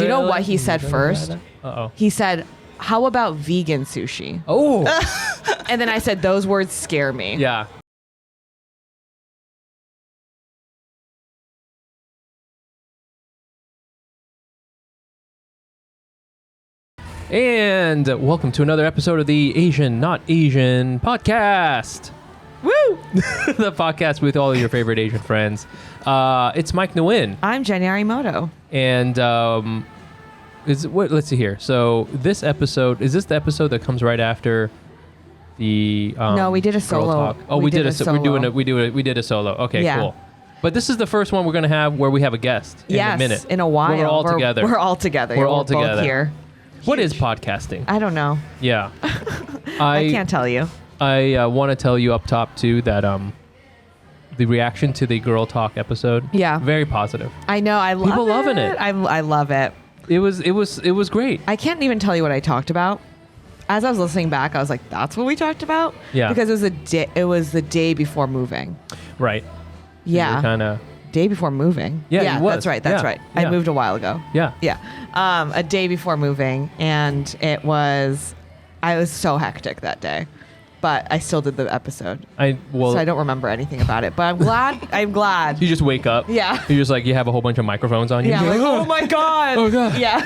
Do you know what he said first? Uh-oh. He said, how about vegan sushi? Oh. And then I said, those words scare me. Yeah. And welcome to another episode of the Asian Not Asian podcast. Woo! The podcast with all of your favorite Asian friends. It's Mike Nguyen. I'm Jenny Arimoto. And let's see here. So this episode, is this the episode that comes right after the no, we did a Girl solo. Talk? Oh, we did a solo. We did a solo. Okay, yeah. Cool. But this is the first one we're going to have where we have a guest in a minute. In a while. We're all together. We're all together. We're all together. Both here. What is podcasting? I don't know. Yeah. I can't tell you. I want to tell you up top too that the reaction to the Girl Talk episode, very positive. I know. I love People loving it. I love it. It was great. I can't even tell you what I talked about. As I was listening back, I was like, "That's what we talked about." Yeah. Because it was the day before moving. Right. Yeah. Kind of. Day before moving. Yeah, it was. That's right. That's Yeah. right. Yeah. I moved a while ago. Yeah. Yeah. A day before moving, and I was so hectic that day, but I still did the episode. So I don't remember anything about it, but I'm glad. I'm glad. You just wake up. Yeah. You just you have a whole bunch of microphones on you. Yeah. Like, oh my god. Oh god. Yeah.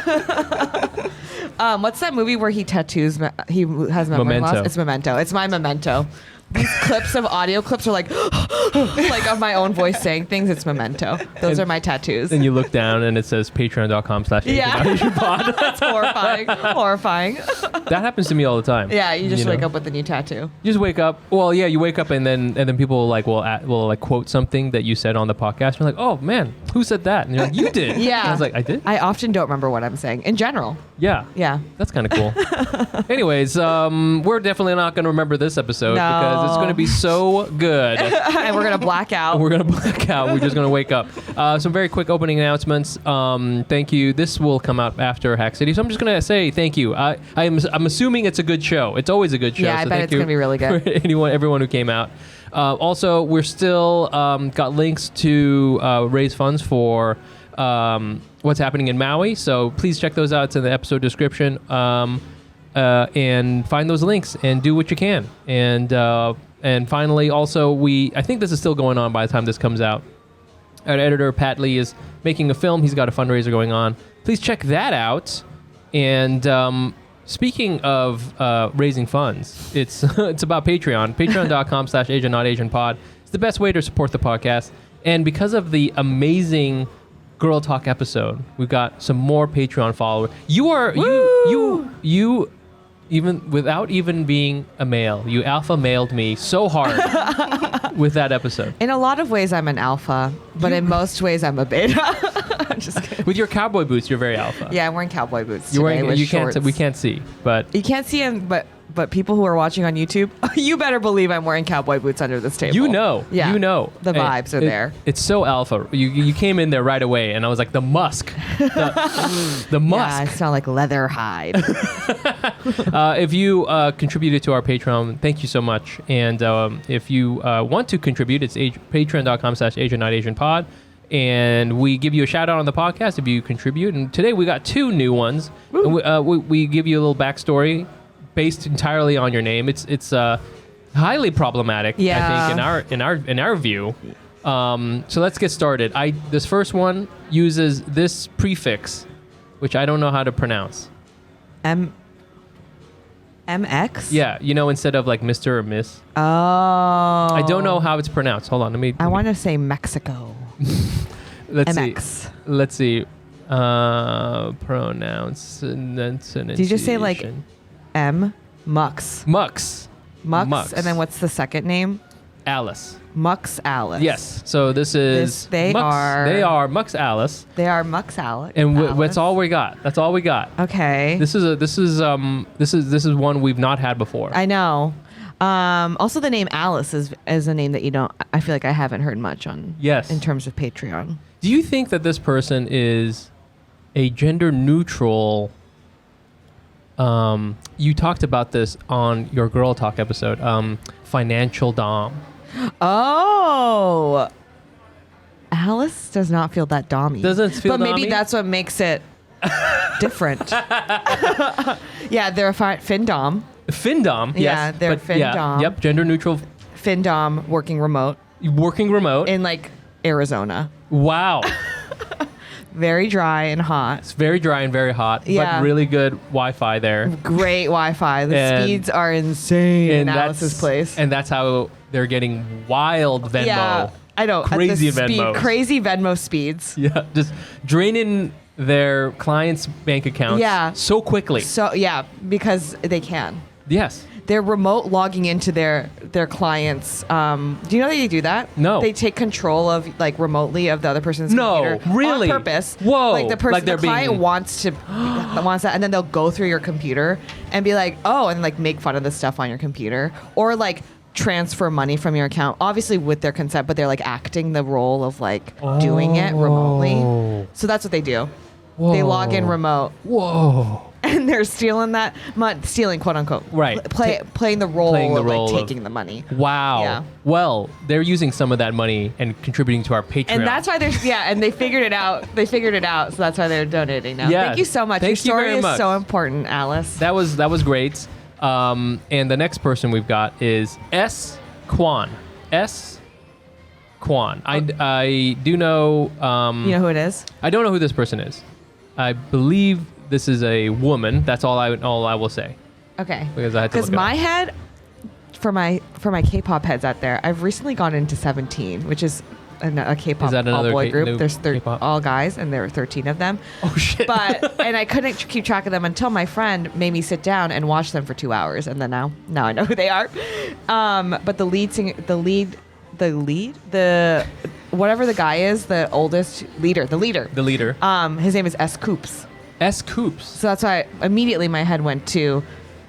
What's that movie where he tattoos? He has memory loss. It's Memento. It's my Memento. These clips of audio clips are like of my own voice saying things. It's Memento. Those are my tattoos. And you look down and it says patreon.com/AsianNotAsianPod. That's horrifying. Horrifying. That happens to me all the time. Yeah, you just wake up with a new tattoo. You just wake up. Well, yeah, you wake up and then people will quote something that you said on the podcast. You're like, oh man, who said that? And you're like, you did. Yeah. And I was like, I did. I often don't remember what I'm saying in general. Yeah. Yeah. That's kind of cool. Anyways, we're definitely not going to remember this episode because it's going to be so good. And we're going to black out. We're going to black out. We're just going to wake up. Some very quick opening announcements. Thank you. This will come out after Hack City, so I'm just going to say thank you. I'm assuming it's a good show. It's always a good show. Yeah, I bet it's going to be really good. For everyone who came out. Also, we're still got links to raise funds for what's happening in Maui. So please check those out. It's in the episode description. And find those links and do what you can. And finally, also, I think this is still going on by the time this comes out. Our editor, Pat Lee, is making a film. He's got a fundraiser going on. Please check that out. And speaking of raising funds, it's about Patreon. Patreon.com/AsianNotAsianPod. It's the best way to support the podcast. And because of the amazing Girl Talk episode, we've got some more Patreon followers. You even without even being a male, you alpha mailed me so hard with that episode. In a lot of ways, I'm an alpha, but in most ways, I'm a beta. I'm just kidding. With your cowboy boots, you're very alpha. Yeah, I'm wearing cowboy boots You're today wearing. with You shorts. can't. We can't see, but You can't see them, but people who are watching on YouTube, you better believe I'm wearing cowboy boots under this table. you know. Yeah. You know. The vibes are there. It's so alpha. You came in there right away, and I was like, the musk. The musk. Yeah, I smell like leather hide. If you contributed to our Patreon, thank you so much. And if you want to contribute, it's patreon.com/AsianNotAsianPod. And we give you a shout out on the podcast if you contribute. And today we got 2 new ones. And we give you a little backstory based entirely on your name. It's highly problematic, Yeah. I think, in our view. So let's get started. This first one uses this prefix, which I don't know how to pronounce. MX? Yeah, instead of like Mr. or Miss. Oh. I don't know how it's pronounced. Hold on, I want to say Mexico. Let's MX. see. Let's see. Pronounce. Did you just say like M? Mux. Mux. Mux. And then what's the second name? Alice. Mux Alice. Yes. So this is They Mux. are They are Mux Alice. They are Mux Alice. And that's all we got. That's all we got. Okay. This is one we've not had before. I know. Also, the name Alice is a name that I feel like I haven't heard much on. Yes. In terms of Patreon. Do you think that this person is a gender neutral? You talked about this on your Girl Talk episode. Financial dom. Oh. Alice does not feel that dommy. Doesn't feel But maybe dommy? that's what makes it different. Yeah, they're a FinDom. FinDom, yes. Yeah, they're FinDom. Yeah, yep, gender neutral. FinDom working remote. Working remote. In like Arizona. Wow. Very dry and hot. It's very dry and very hot, but really good Wi-Fi there. Great Wi-Fi. The speeds are insane in Alice's place. And that's how they're getting wild Venmo. Yeah, I know. Crazy Venmo. Crazy Venmo speeds. Yeah, just draining their clients' bank accounts so quickly. So, yeah, because they can. Yes. They're remote logging into their clients. Do you know that they do that? No. They take control of like remotely of the other person's computer. No, really? On purpose. Whoa. Like the client wants that, and then they'll go through your computer and be like, oh, and like make fun of the stuff on your computer, or like transfer money from your account, obviously with their consent, but they're like acting the role of like doing it remotely. So that's what they do. Whoa. They log in remote. Whoa. And they're stealing stealing, quote unquote. Right. Playing the role of like taking the money. Wow. Yeah. Well, they're using some of that money and contributing to our Patreon. And that's why and they figured it out. So that's why they're donating now. Yeah. Thank you so much. Your story is so important, Alice. That was great. And the next person we've got is S. Kwan. S. Kwan. I do know. You know who it is? I don't know who this person is. I believe this is a woman. That's all I will say. Okay. Because I had to look it my up. head, for my K-pop heads out there, I've recently gone into 17, which is a K-pop all-boy group. There's all guys, and there are 13 of them. Oh shit! And I couldn't keep track of them until my friend made me sit down and watch them for 2 hours, and then now I know who they are. But the lead singer, whatever the guy is, the leader. His name is S. Coops. S. Coops. So that's why immediately my head went to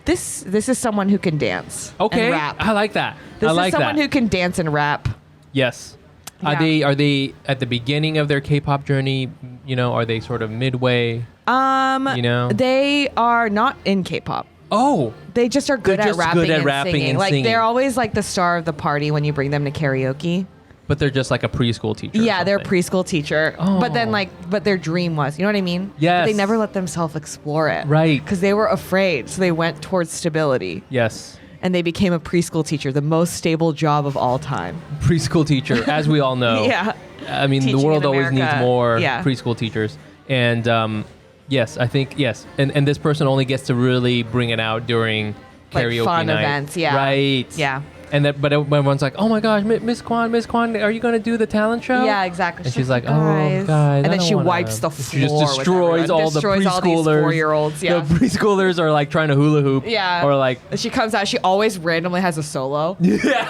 this is someone who can dance. Okay. And rap. I like that. This is someone who can dance and rap. Yes. Yeah. Are they at the beginning of their K-pop journey? You know, are they sort of midway? They are not in K-pop. Oh. They just are good at rapping and singing. Like they're always like the star of the party when you bring them to karaoke. But they're just like a preschool teacher. Yeah, they're a preschool teacher. Oh. But then but their dream was, you know what I mean? Yes. But they never let themselves explore it. Right. Because they were afraid. So they went towards stability. Yes. And they became a preschool teacher, the most stable job of all time. Preschool teacher, as we all know. Yeah. I mean, Teaching the world always needs more Yeah. preschool teachers. And yes, I think, yes. And this person only gets to really bring it out during karaoke fun night. events, yeah. Right. Yeah. But everyone's like, oh my gosh, Miss Kwan, are you going to do the talent show? Yeah, exactly. And she's like, guys. oh, guys. And then she wipes the floor. She just destroys all the preschoolers. All these 4-year-olds. Yeah. The preschoolers are like trying to hula hoop. Yeah. Or like. She comes out, she always randomly has a solo. Yeah.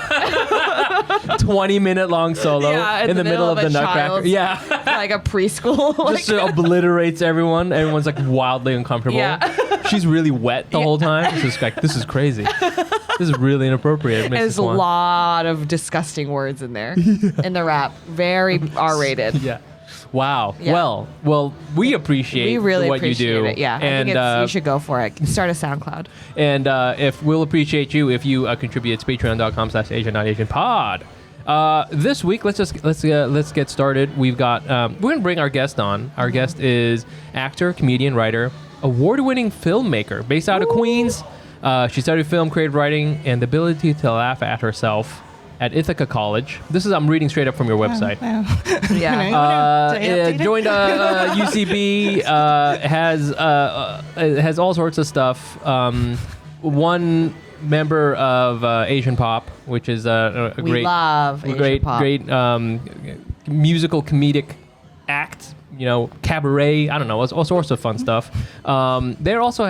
20-minute long solo in the middle of the Nutcracker. Yeah. Like a preschool. Just obliterates everyone. Everyone's like wildly uncomfortable. Yeah. She's really wet the whole time. It's just like, this is crazy. This is really inappropriate. There's a lot of disgusting words in there in the rap. Very R-rated. Yeah. Wow. Yeah. Well, we appreciate what you do. It. Yeah. And I think you should go for it. Start a SoundCloud. And if we'll appreciate you if you contribute. It's patreon.com/AsianNotAsianPod. This week, let's get started. We've got we're gonna bring our guest on. Our guest is actor, comedian, writer, award-winning filmmaker based out of Queens. She studied film, creative writing, and the ability to laugh at herself at Ithaca College. I'm reading straight up from your website. Yeah. Joined UCB, has all sorts of stuff. One member of Asian Pop, which is a great musical comedic act. Cabaret. I don't know, all sorts of fun stuff. She's also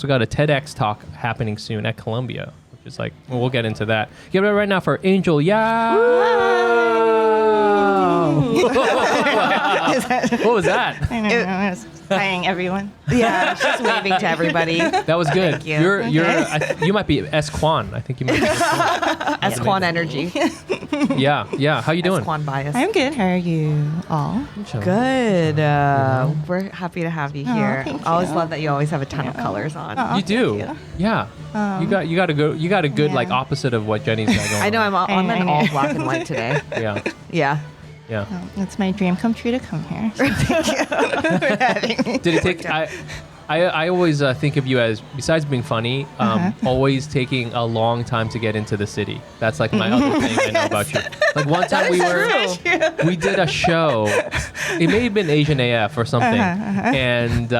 got a TEDx Talk happening soon at Columbia, which is like, we'll get into that. Give it right now for Angel Yau. What was that? I don't know. I was Hi, everyone. Yeah, she's waving to everybody. That was good. Thank you. You might be S. Kwan. I think you might be S. Kwan energy. Yeah. How you doing? S. Kwan bias. I'm good. How are you all? Good. We're happy to have you here. Thank you. I always love that you always have a ton of colors on. You do. you. Yeah. You got good like opposite of what Jenny's got going. I know. I'm in I know. all black and white today. Yeah. Yeah. Yeah. It's my dream come true to come here. So thank you for having me. Did it take? I always think of you as, besides being funny, always taking a long time to get into the city. That's like my other thing I know about you. Like one time we did a show. It may have been Asian AF or something, and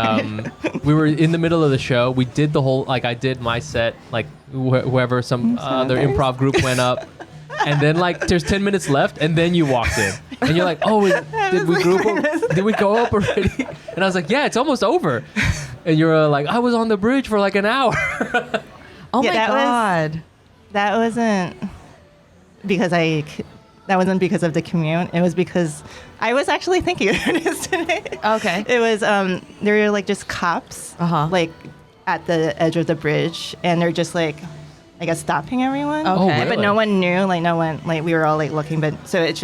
we were in the middle of the show. We did the whole, like I did my set, like whoever some other improv group went up. And then like there's 10 minutes left, and then you walked in, and you're like, "Oh, did we group up? Did we go up already?" And I was like, "Yeah, it's almost over." And you're like, "I was on the bridge for like an hour." Oh my God! That wasn't because that wasn't because of the commute. It was because I was actually thinking about this today. Okay. It was there were like just cops like at the edge of the bridge, and they're just like, I guess, stopping everyone. Okay. Oh, really? But no one knew, like no one, like we were all like looking, but so it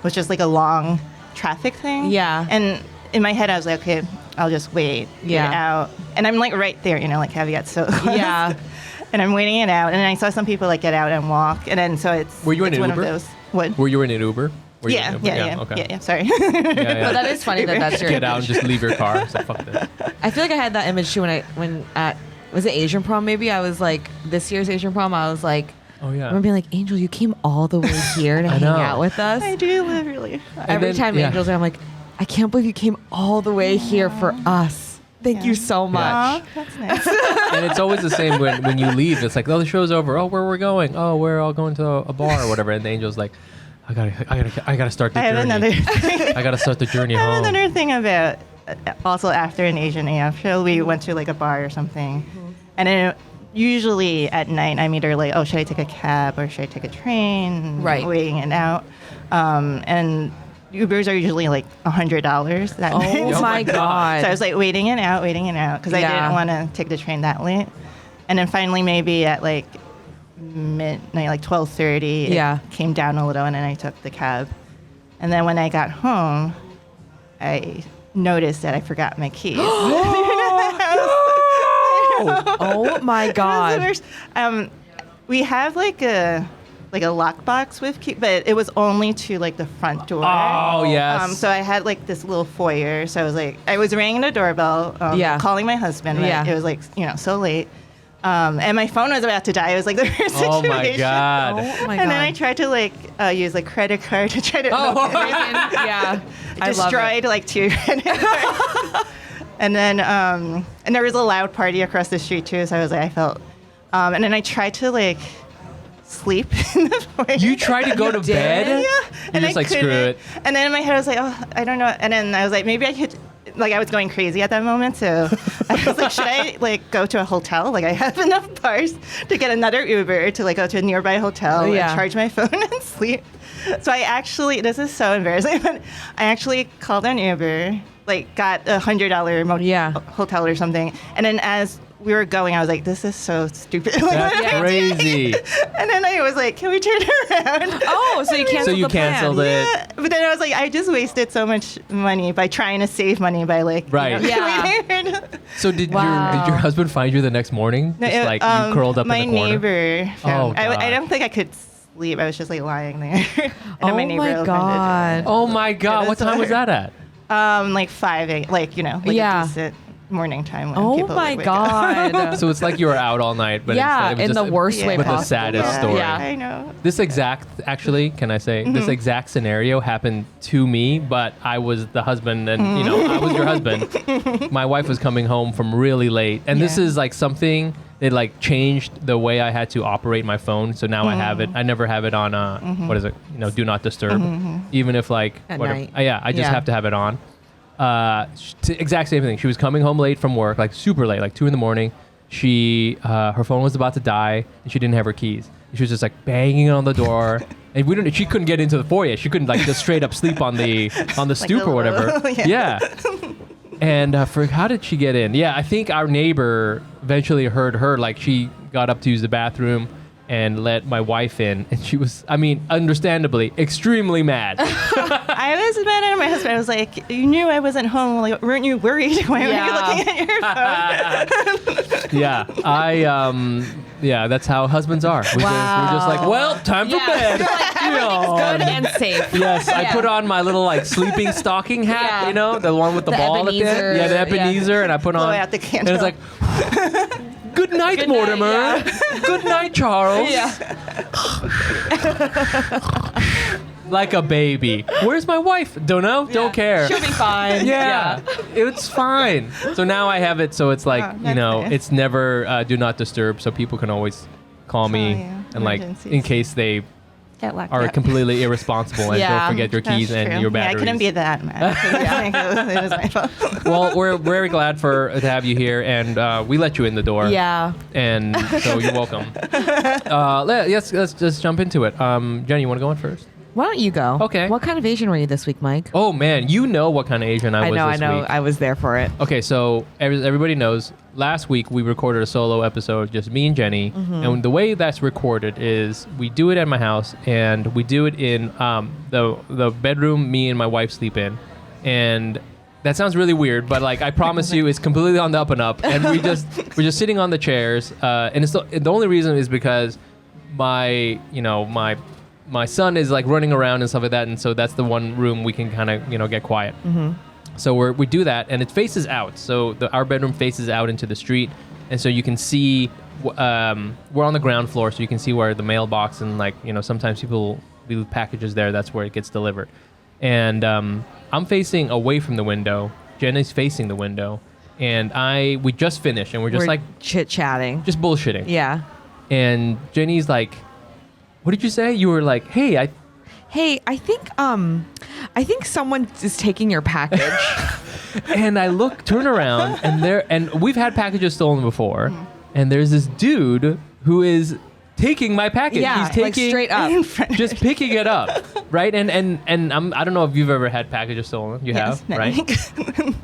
was just like a long traffic thing. Yeah. And in my head, I was like, okay, I'll just wait, get out. And I'm like right there, like caveat. So Yeah. and I'm waiting it out, and I saw some people like get out and walk, and then so it's. Were you in it's an one Uber? Of those. What? Were you in an Uber? Were you in Yeah, an Uber? yeah. Okay. Yeah, sorry. Yeah. But that is funny that's your. Get out and just leave your car. So fuck that. I feel like I had that image too when at was it Asian prom? Maybe I was like this year's Asian prom. I was like. Oh yeah. I remember being like, Angel, you came all the way here to hang out with us. I do live really far. Every time Angel's there, I'm like, I can't believe you came all the way here for us. Thank you so much. Aw, that's nice. And it's always the same when you leave. It's like, oh, the show's over. Oh, where we're going? Oh, we're all going to a bar or whatever. And the Angel's like, I gotta start the I have journey. another thing. I gotta start the journey I have home. another thing about also after an Asian AF show, we went to like a bar or something, and then usually at night I'm either like, oh, should I take a cab or should I take a train? Right. Waiting it out, and Ubers are usually like $100 that night. Oh my God. So I was like waiting it out because I didn't want to take the train that late, and then finally maybe at like midnight, like 12:30, it came down a little, and then I took the cab, and then when I got home, I noticed that I forgot my keys. Oh my God. We have like a lockbox with keys, but it was only to like the front door. Oh yes. So I had like this little foyer. So I was ringing the doorbell, calling my husband. But it was like so late. And my phone was about to die. It was like the worst situation. Oh my God. Oh my God. And then I tried to like use a credit card to try to open it. Yeah. Destroyed like 2 credit cards. And then and there was a loud party across the street too. So I felt and then I tried to like sleep in the foyer. You tried to go to bed? Yeah. You're just like, screw it. And then in my head I was like, oh, I don't know. And then I was like, maybe I could. Like I was going crazy at that moment, so I was like, should I like go to a hotel? Like I have enough bars to get another Uber to like go to a nearby hotel and charge my phone and sleep. So I actually, this is so embarrassing, but I actually called an Uber, like got $100 hotel or something, and then as we were going, I was like, this is so stupid. Like, that's crazy. And then I was like, can we turn around? Oh, so you canceled So you the plan. canceled it. Yeah, but then I was like, I just wasted so much money by trying to save money by like, Right. So did your husband find you the next morning? No, Just like you curled up in the corner? My neighbor found, God. I don't think I could sleep. I was just like lying there. And Oh my neighbor my opened God. Oh my God. What time was that at? it. Like 5 a.m. Like, like a decent morning time when Oh people my would wake up. God. So it's like you were out all night, but instead it was in just the worst way with possible. the saddest Yeah, story. Yeah. I know. This exact, actually, can I say, this exact scenario happened to me, but I was the husband and, I was your husband. My wife was coming home from really late. And this is like something that like changed the way I had to operate my phone. So now I have it. I never have it on, what is it? Do not disturb. Even if like, At whatever. night. I just have to have it on. Exact same thing. She was coming home late from work, like super late, like 2 a.m. She, her phone was about to die, and she didn't have her keys. She was just like banging on the door, and she couldn't get into the foyer. She couldn't like just straight up sleep on the stoop or whatever. Yeah. And how did she get in? Yeah, I think our neighbor eventually heard her. Like she got up to use the bathroom and let my wife in, and she was, understandably, extremely mad. I was mad at my husband. I was like, you knew I wasn't home. Like, weren't you worried? Why were you looking at your phone? Yeah, that's how husbands are. We're just like, well, time for bed. You're like, Good and safe. Yes, I put on my little like sleeping stocking hat, you know, the one with the ball at the end. Yeah, the Ebenezer, and I put on. Out the candle. And it's like, good night, Mortimer. Good night, Charles. Yeah. Like a baby. Where's my wife? Don't know. Yeah. Don't care. She'll be fine. Yeah. It's fine. So now I have it so it's like, you know, nice. It's never do not disturb, so people can always call me and like in case they are completely irresponsible and don't forget your keys and your batteries. I couldn't be that mad. It was my fault. Well, we're very glad to have you here, and we let you in the door. Yeah. And so you're welcome. Let's just jump into it. Jenny, you want to go on first? Why don't you go? Okay. What kind of Asian were you this week, Mike? Oh, man. You know what kind of Asian I was this week. I know. I was there for it. Okay, so everybody knows, last week we recorded a solo episode, just me and Jenny. Mm-hmm. And the way that's recorded is we do it at my house, and we do it in the bedroom me and my wife sleep in. And that sounds really weird, but like I promise you, it's completely on the up and up. And we're just sitting on the chairs. And it's the only reason is because my son is like running around and stuff like that, and so that's the one room we can kind of get quiet. Mm-hmm. So we do that, and it faces out. So our bedroom faces out into the street, and so you can see we're on the ground floor, so you can see where the mailbox and sometimes people leave packages there. That's where it gets delivered. And I'm facing away from the window. Jenny's facing the window, and we just finished, and we're just like chit-chatting, just bullshitting. Yeah. And Jenny's like, what did you say? You were like, hey, I think someone is taking your package. And I turn around, and we've had packages stolen before, and there's this dude who is taking my package. Yeah, he's taking like straight up, just picking it up, right? And I don't know if you've ever had packages stolen. You have, right?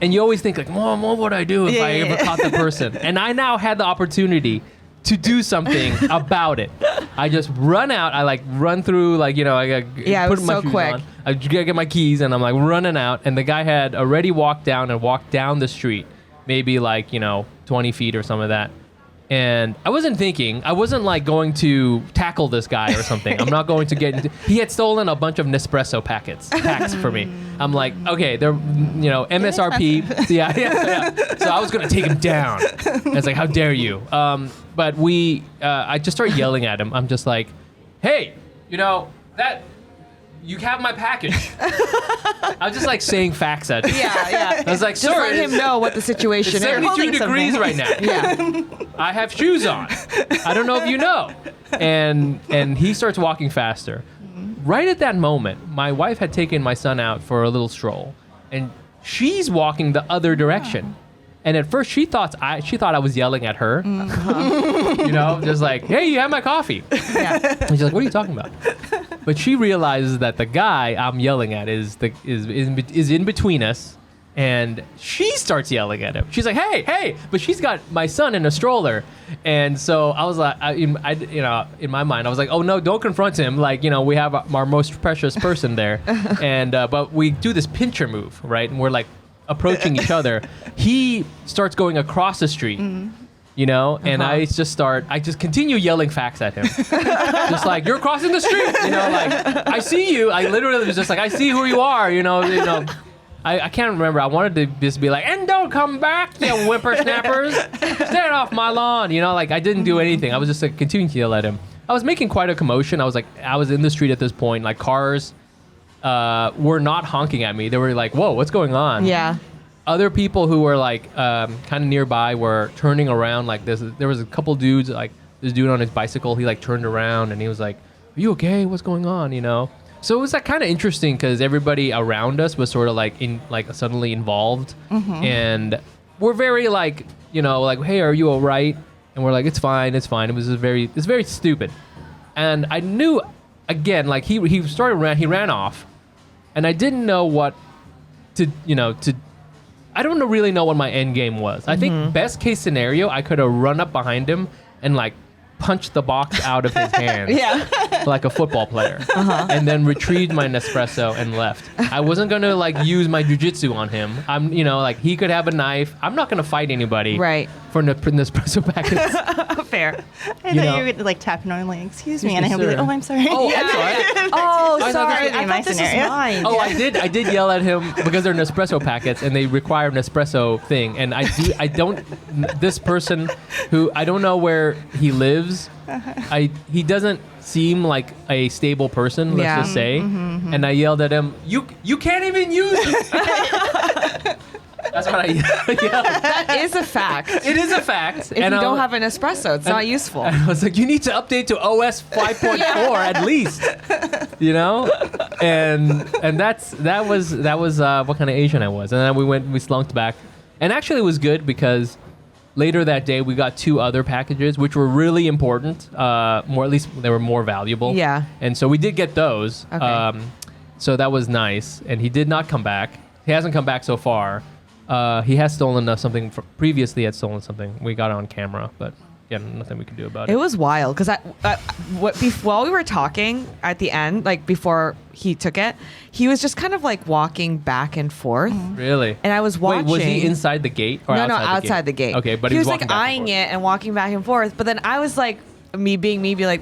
And you always think like, Mom, what would I do if I ever caught the person? And I now had the opportunity to do something about it. I just run out. I run through I put my shoes on. I get my keys and I'm like running out. And the guy had already walked down the street, maybe 20 feet or some of that. And I wasn't thinking. I wasn't going to tackle this guy or something. I'm not going to get into. He had stolen a bunch of Nespresso packs for me. I'm like, okay, they're MSRP. Yeah. So I was gonna take him down. And it's like, how dare you? But I just started yelling at him. I'm just like, hey, that. You have my package. I was just saying facts at him. Yeah. I was like, just let him know what the situation is. It's 72 degrees right now. Yeah. I have shoes on. I don't know if you know. And he starts walking faster. Right at that moment, my wife had taken my son out for a little stroll, and she's walking the other direction. And at first, she thought I was yelling at her. Just like, hey, you have my coffee. Yeah. And she's like, what are you talking about? But she realizes that the guy I'm yelling at is in between us, and she starts yelling at him. She's like, hey! But she's got my son in a stroller, and so I was like, in my mind, I was like, oh no, don't confront him. We have our most precious person there, and but we do this pincher move, right? And we're approaching each other. He starts going across the street. And I just continue yelling facts at him. Just like, you're crossing the street, I see you. I literally was just like, I see who you are, I can't remember. I wanted to just be like, and don't come back, you whippersnappers. Stay off my lawn, I didn't do anything. I was just continuing to yell at him. I was making quite a commotion. I was in the street at this point, cars were not honking at me. They were like, whoa, what's going on? Yeah. Other people who were kind of nearby were turning around. There was a couple dudes, this dude on his bicycle. He turned around and he was like, "Are you okay? What's going on?" So it was kind of interesting because everybody around us was sort of suddenly involved, and we're very hey, are you all right? And we're like, it's fine. It's very stupid, and I knew again he started he ran off, and I didn't know what to. I don't really know what my end game was. I think best case scenario, I could have run up behind him and punched the box out of his hand. Yeah. like a football player, and then retrieved my Nespresso and left. I wasn't gonna like use my jujitsu on him. I'm, like he could have a knife. I'm not gonna fight anybody. Right. For Nespresso packets. Fair. I thought you were like tapping on like, excuse me, and I'd be like, oh, I'm sorry. Oh, I'm sorry. Oh, sorry. I thought this was mine. Oh, I did yell at him because they're Nespresso packets and they require Nespresso thing. And this person who I don't know where he lives, he doesn't seem like a stable person, let's just say. And I yelled at him, you can't even use it. That's what I yelled. That is a fact. It is a fact. If you don't have an espresso, it's not useful. I was like, you need to update to OS 5.4 at least, and that was what kind of Asian I was. And then we slunked back, and actually it was good because later that day we got 2 other packages which were really important, at least they were more valuable. Yeah. And so we did get those. Okay. So that was nice, and he did not come back. He hasn't come back so far. He has stolen something. Previously had stolen something. We got it on camera, but yeah, nothing we could do about it. It was wild because while we were talking at the end, like before he took it, he was just kind of like walking back and forth. Really? And I was watching. Wait, was he inside the gate or outside the gate? Okay, but he was like eyeing it and walking back and forth. But then I was like, be like,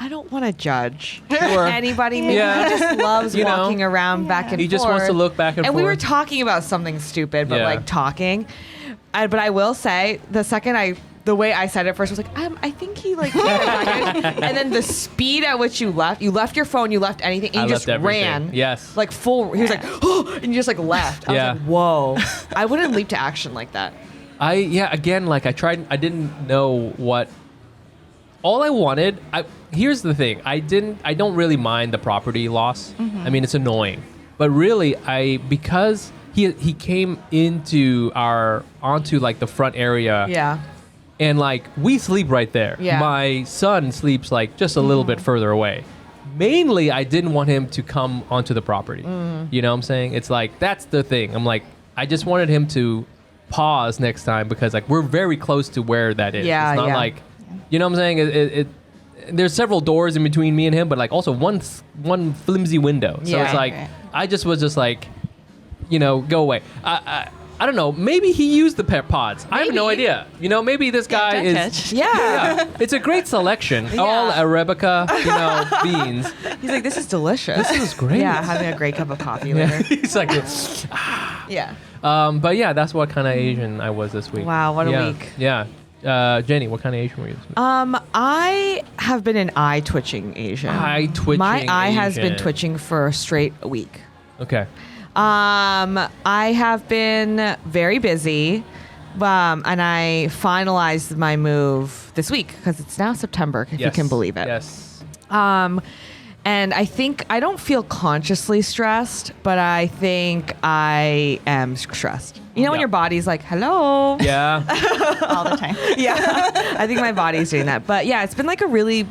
I don't want to judge anybody. Maybe he just loves walking around back and forth. He just wants to look back and forth. And we were talking about something stupid, but like talking. But I will say, the way I said it first was like, I think he like, and then the speed at which you left your phone, you left anything, and you just ran. Yes. Like full, he was like, oh, and you just like left. I was like, whoa. I wouldn't leap to action like that. Again, like I didn't know what. All I wanted, here's the thing. I don't really mind the property loss. I mean, it's annoying. But really, because he came onto like the front area. Yeah. And like, we sleep right there. Yeah. My son sleeps like just a little bit further away. Mainly, I didn't want him to come onto the property. You know what I'm saying? It's like, that's the thing. I'm like, I just wanted him to pause next time because like, we're very close to where that is. Yeah, it's not like... You know what I'm saying? There's several doors in between me and him, but like also one flimsy window. So it's like I just was just like, go away. I don't know. Maybe he used the pet pods. Maybe. I have no idea. Maybe this guy is. Yeah. It's a great selection. All Arabica, beans. He's like, this is delicious. This is great. Yeah, having a great cup of coffee later. He's like, yeah. But yeah, that's what kind of Asian I was this week. Wow, what a week. Yeah. Jenny, what kind of Asian were you this week? I have been an eye twitching Asian. My eye has been twitching for a straight week. Okay. I have been very busy, and I finalized my move this week because it's now September, if you can believe it. Yes. And I think I don't feel consciously stressed, but I think I am stressed. When your body's like, hello. Yeah. All the time. Yeah. I think my body's doing that. But yeah, it's been like a really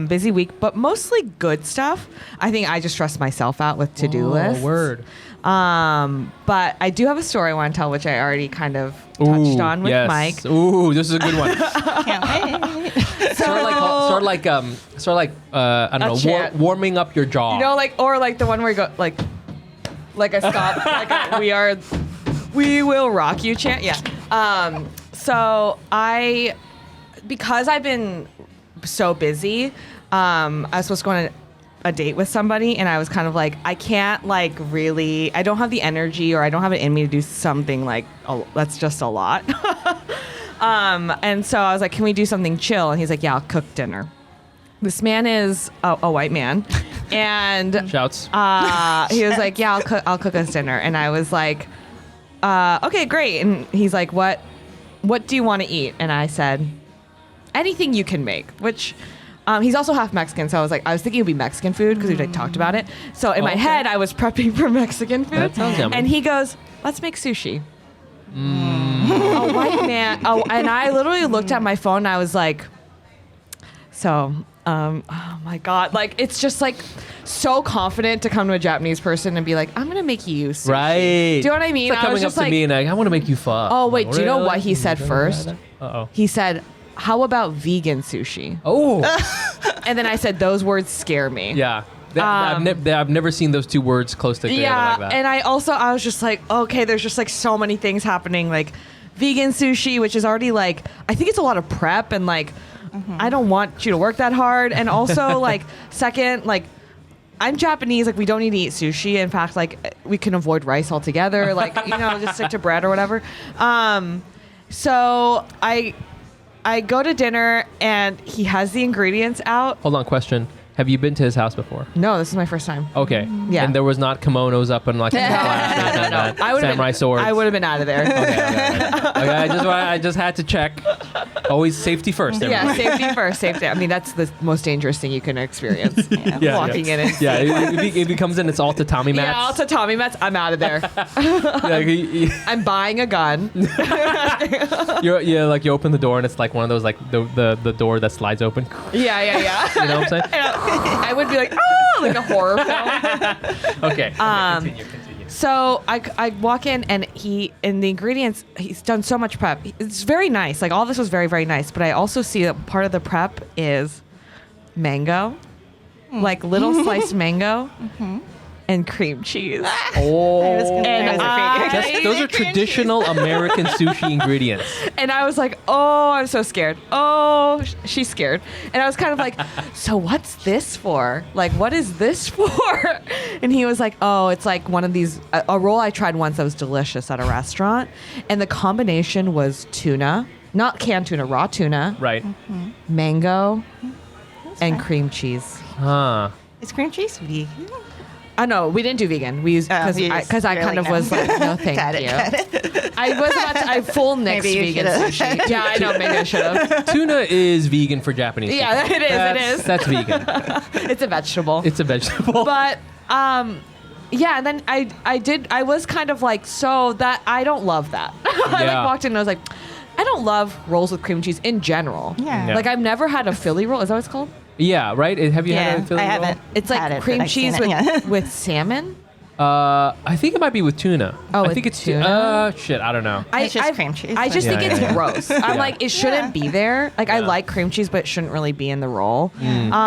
busy week, but mostly good stuff. I think I just stress myself out with to-do lists. Word. But I do have a story I want to tell, which I already kind of touched on with Mike. Ooh, this is a good one. Can't wait. Sort of like I don't know, warming up your jaw. Or like the one where you go like a stop, like we will rock you chant. Yeah. So because I've been so busy, I was supposed to go on a date with somebody, and I was kind of like, I can't I don't have the energy, or I don't have it in me to do something that's just a lot. And so I was like, can we do something chill? And he's like, yeah, I'll cook dinner. This man is a white man, and shouts. He was like, yeah, I'll cook us dinner. And I was like, okay, great. And he's like, what do you want to eat? And I said, anything you can make, which he's also half Mexican. So I was thinking it would be Mexican food because we talked about it. So in my head, I was prepping for Mexican food. That sounds yummy. And he goes, let's make sushi. A white man. Oh, and I literally looked at my phone and I was like, oh my God. It's just so confident to come to a Japanese person and be like, I'm going to make you sushi. Right. Do you know what I mean? It's coming up to me and I want to make you pho. Oh, wait. Do you know what he said first? Uh-oh. He said, how about vegan sushi? Oh, And then I said, those words scare me. yeah. I've never seen those two words close together like that. And I was just like, okay, there's just like so many things happening, like vegan sushi, which is already like, I think it's a lot of prep and like, I don't want you to work that hard. And also like, second, like, I'm Japanese, like we don't need to eat sushi. In fact, like we can avoid rice altogether, like, just stick to bread or whatever. So I go to dinner and he has the ingredients out. Hold on, question. Have you been to his house before? No, this is my first time. Okay. Yeah. And there was not kimonos up and like No. samurai swords. I would have been out of there. Okay, I just had to check. Always safety first. Everyone. Yeah, safety first. Safety. I mean, that's the most dangerous thing you can experience. Walking in it. Yeah, if he comes in, it's all tatami mats. Yeah, all tatami mats. I'm out of there. I'm buying a gun. You open the door and it's like one of those like the door that slides open. Yeah. You know what I'm saying? I would be like, oh, like a horror film. Okay. Continue. So I walk in and the ingredients, he's done so much prep. It's very nice. Like all this was very, very nice. But I also see that part of the prep is mango, like little sliced mango and cream cheese. Oh. I was gonna say I was afraid Those are traditional American sushi ingredients. And I was like, oh, I'm so scared. Oh, she's scared. And I was kind of like, so what's this for? Like, what is this for? And he was like, oh, it's like one of these, a roll I tried once that was delicious at a restaurant. And the combination was tuna, not canned tuna, raw tuna. Right. Mango and fine. cream cheese. Huh. Is cream cheese vegan? I know we didn't do vegan. We used because I kind of was like, no, thank you. I was about to. I full next vegan sushi. Yeah, I know. Maybe I should have. Tuna is vegan for Japanese people. Yeah, it is. That's vegan. It's a vegetable. It's a vegetable. But yeah, and then I was kind of like, so that I don't love that. I like walked in and I was like, I don't love rolls with cream cheese in general. Yeah. Like I've never had a Philly roll. Is that what it's called? Yeah, right? Have you had a Philly roll? I haven't. It's like cream cheese with salmon. I think it might be with tuna. Oh, I think it's tuna? Shit, I don't know. It's just cream cheese. I just think it's gross. I'm like, it shouldn't be there. Like, I Yeah. like cream cheese, but it shouldn't really be in the roll. And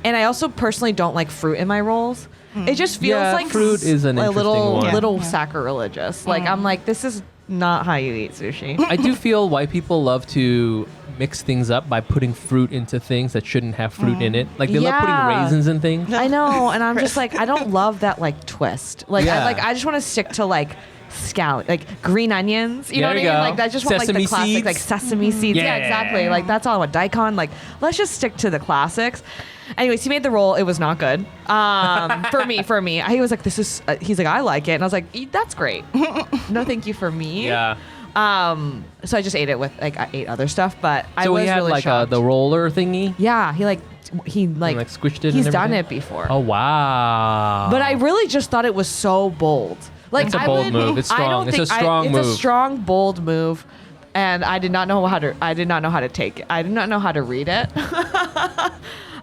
I also personally don't like fruit in my rolls. It just feels like fruit is an interesting one. little sacrilegious. Like, I'm like, this is not how you eat sushi. I do feel white people love to mix things up by putting fruit into things that shouldn't have fruit in it. Like they love putting raisins in things. I know, and I'm just like, I don't love that like twist. Like I just want to stick to like scallop, like green onions. You know what I mean? Like I just want like the classic seeds. like sesame seeds. Yeah, exactly. Like that's all I want. Daikon. Like let's just stick to the classics. Anyways, he made the roll. It was not good. For me. He was like, this is. He's like, I like it, and I was like, that's great. No, thank you for me. Yeah. So I just ate it with I ate other stuff, but I So was he had really like shocked. the roller thingy. Yeah, he squished it. He's and done everything? it before. Oh wow. But I really just thought it was so bold. Like It's a bold move. It's strong. It's a strong move. It's a strong, bold move, and I did not know how to. I did not know how to take it. I did not know how to read it.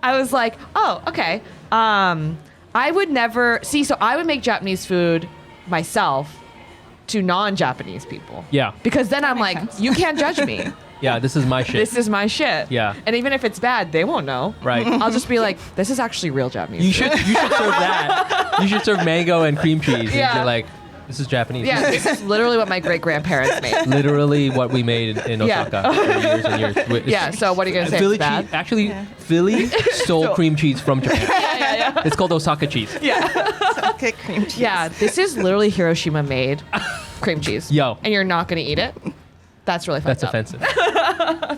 I was like, oh, okay. I would never see. So I would make Japanese food myself to non-Japanese people. Yeah. Because then I'm like, sense. you can't judge me. Yeah, this is my shit. This is my shit. Yeah. And even if it's bad, they won't know. Right. I'll just be like, this is actually real Japanese You food. should serve that. You should serve mango and cream cheese. Yeah. And you're like, this is Japanese. Yeah, this is literally what my great-grandparents made. Literally what we made in Osaka for years and years. Yeah, so what are you going to say? Philly It's bad? cheese. Actually, Philly stole cream cheese from Japan. Yeah. It's called Osaka cheese. Okay, cream cheese. Yeah, this is literally Hiroshima-made cream cheese. Yo. And you're not going to eat it? That's really fucked That's up. offensive.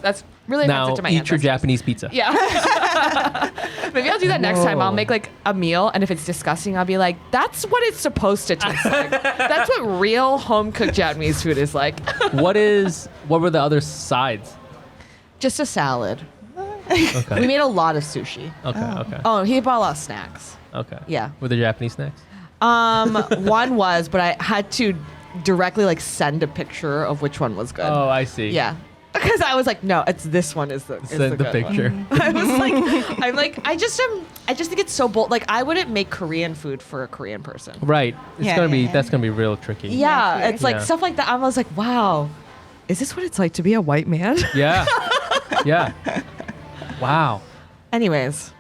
That's really Now offensive to my eat your ancestors. Japanese pizza. Yeah. Maybe I'll do that next time. I'll make like a meal, and if it's disgusting, I'll be like, that's what it's supposed to taste like. That's what real home-cooked Japanese food is like. What were the other sides? Just a salad. Okay. We made a lot of sushi. Okay. Oh, he bought a lot of snacks. Okay. Yeah. Were the Japanese snacks? One was, but I had to directly like send a picture of which one was good. Oh, I see. Yeah. Because I was like, no, it's this one is the Send the good picture. one. I just think it's so bold. Like I wouldn't make Korean food for a Korean person. Right. Yeah. That's gonna be real tricky. Yeah, Yeah, it's like yeah. stuff like that. I was like, wow, is this what it's like to be a white man? Yeah. Yeah. Wow. Anyways.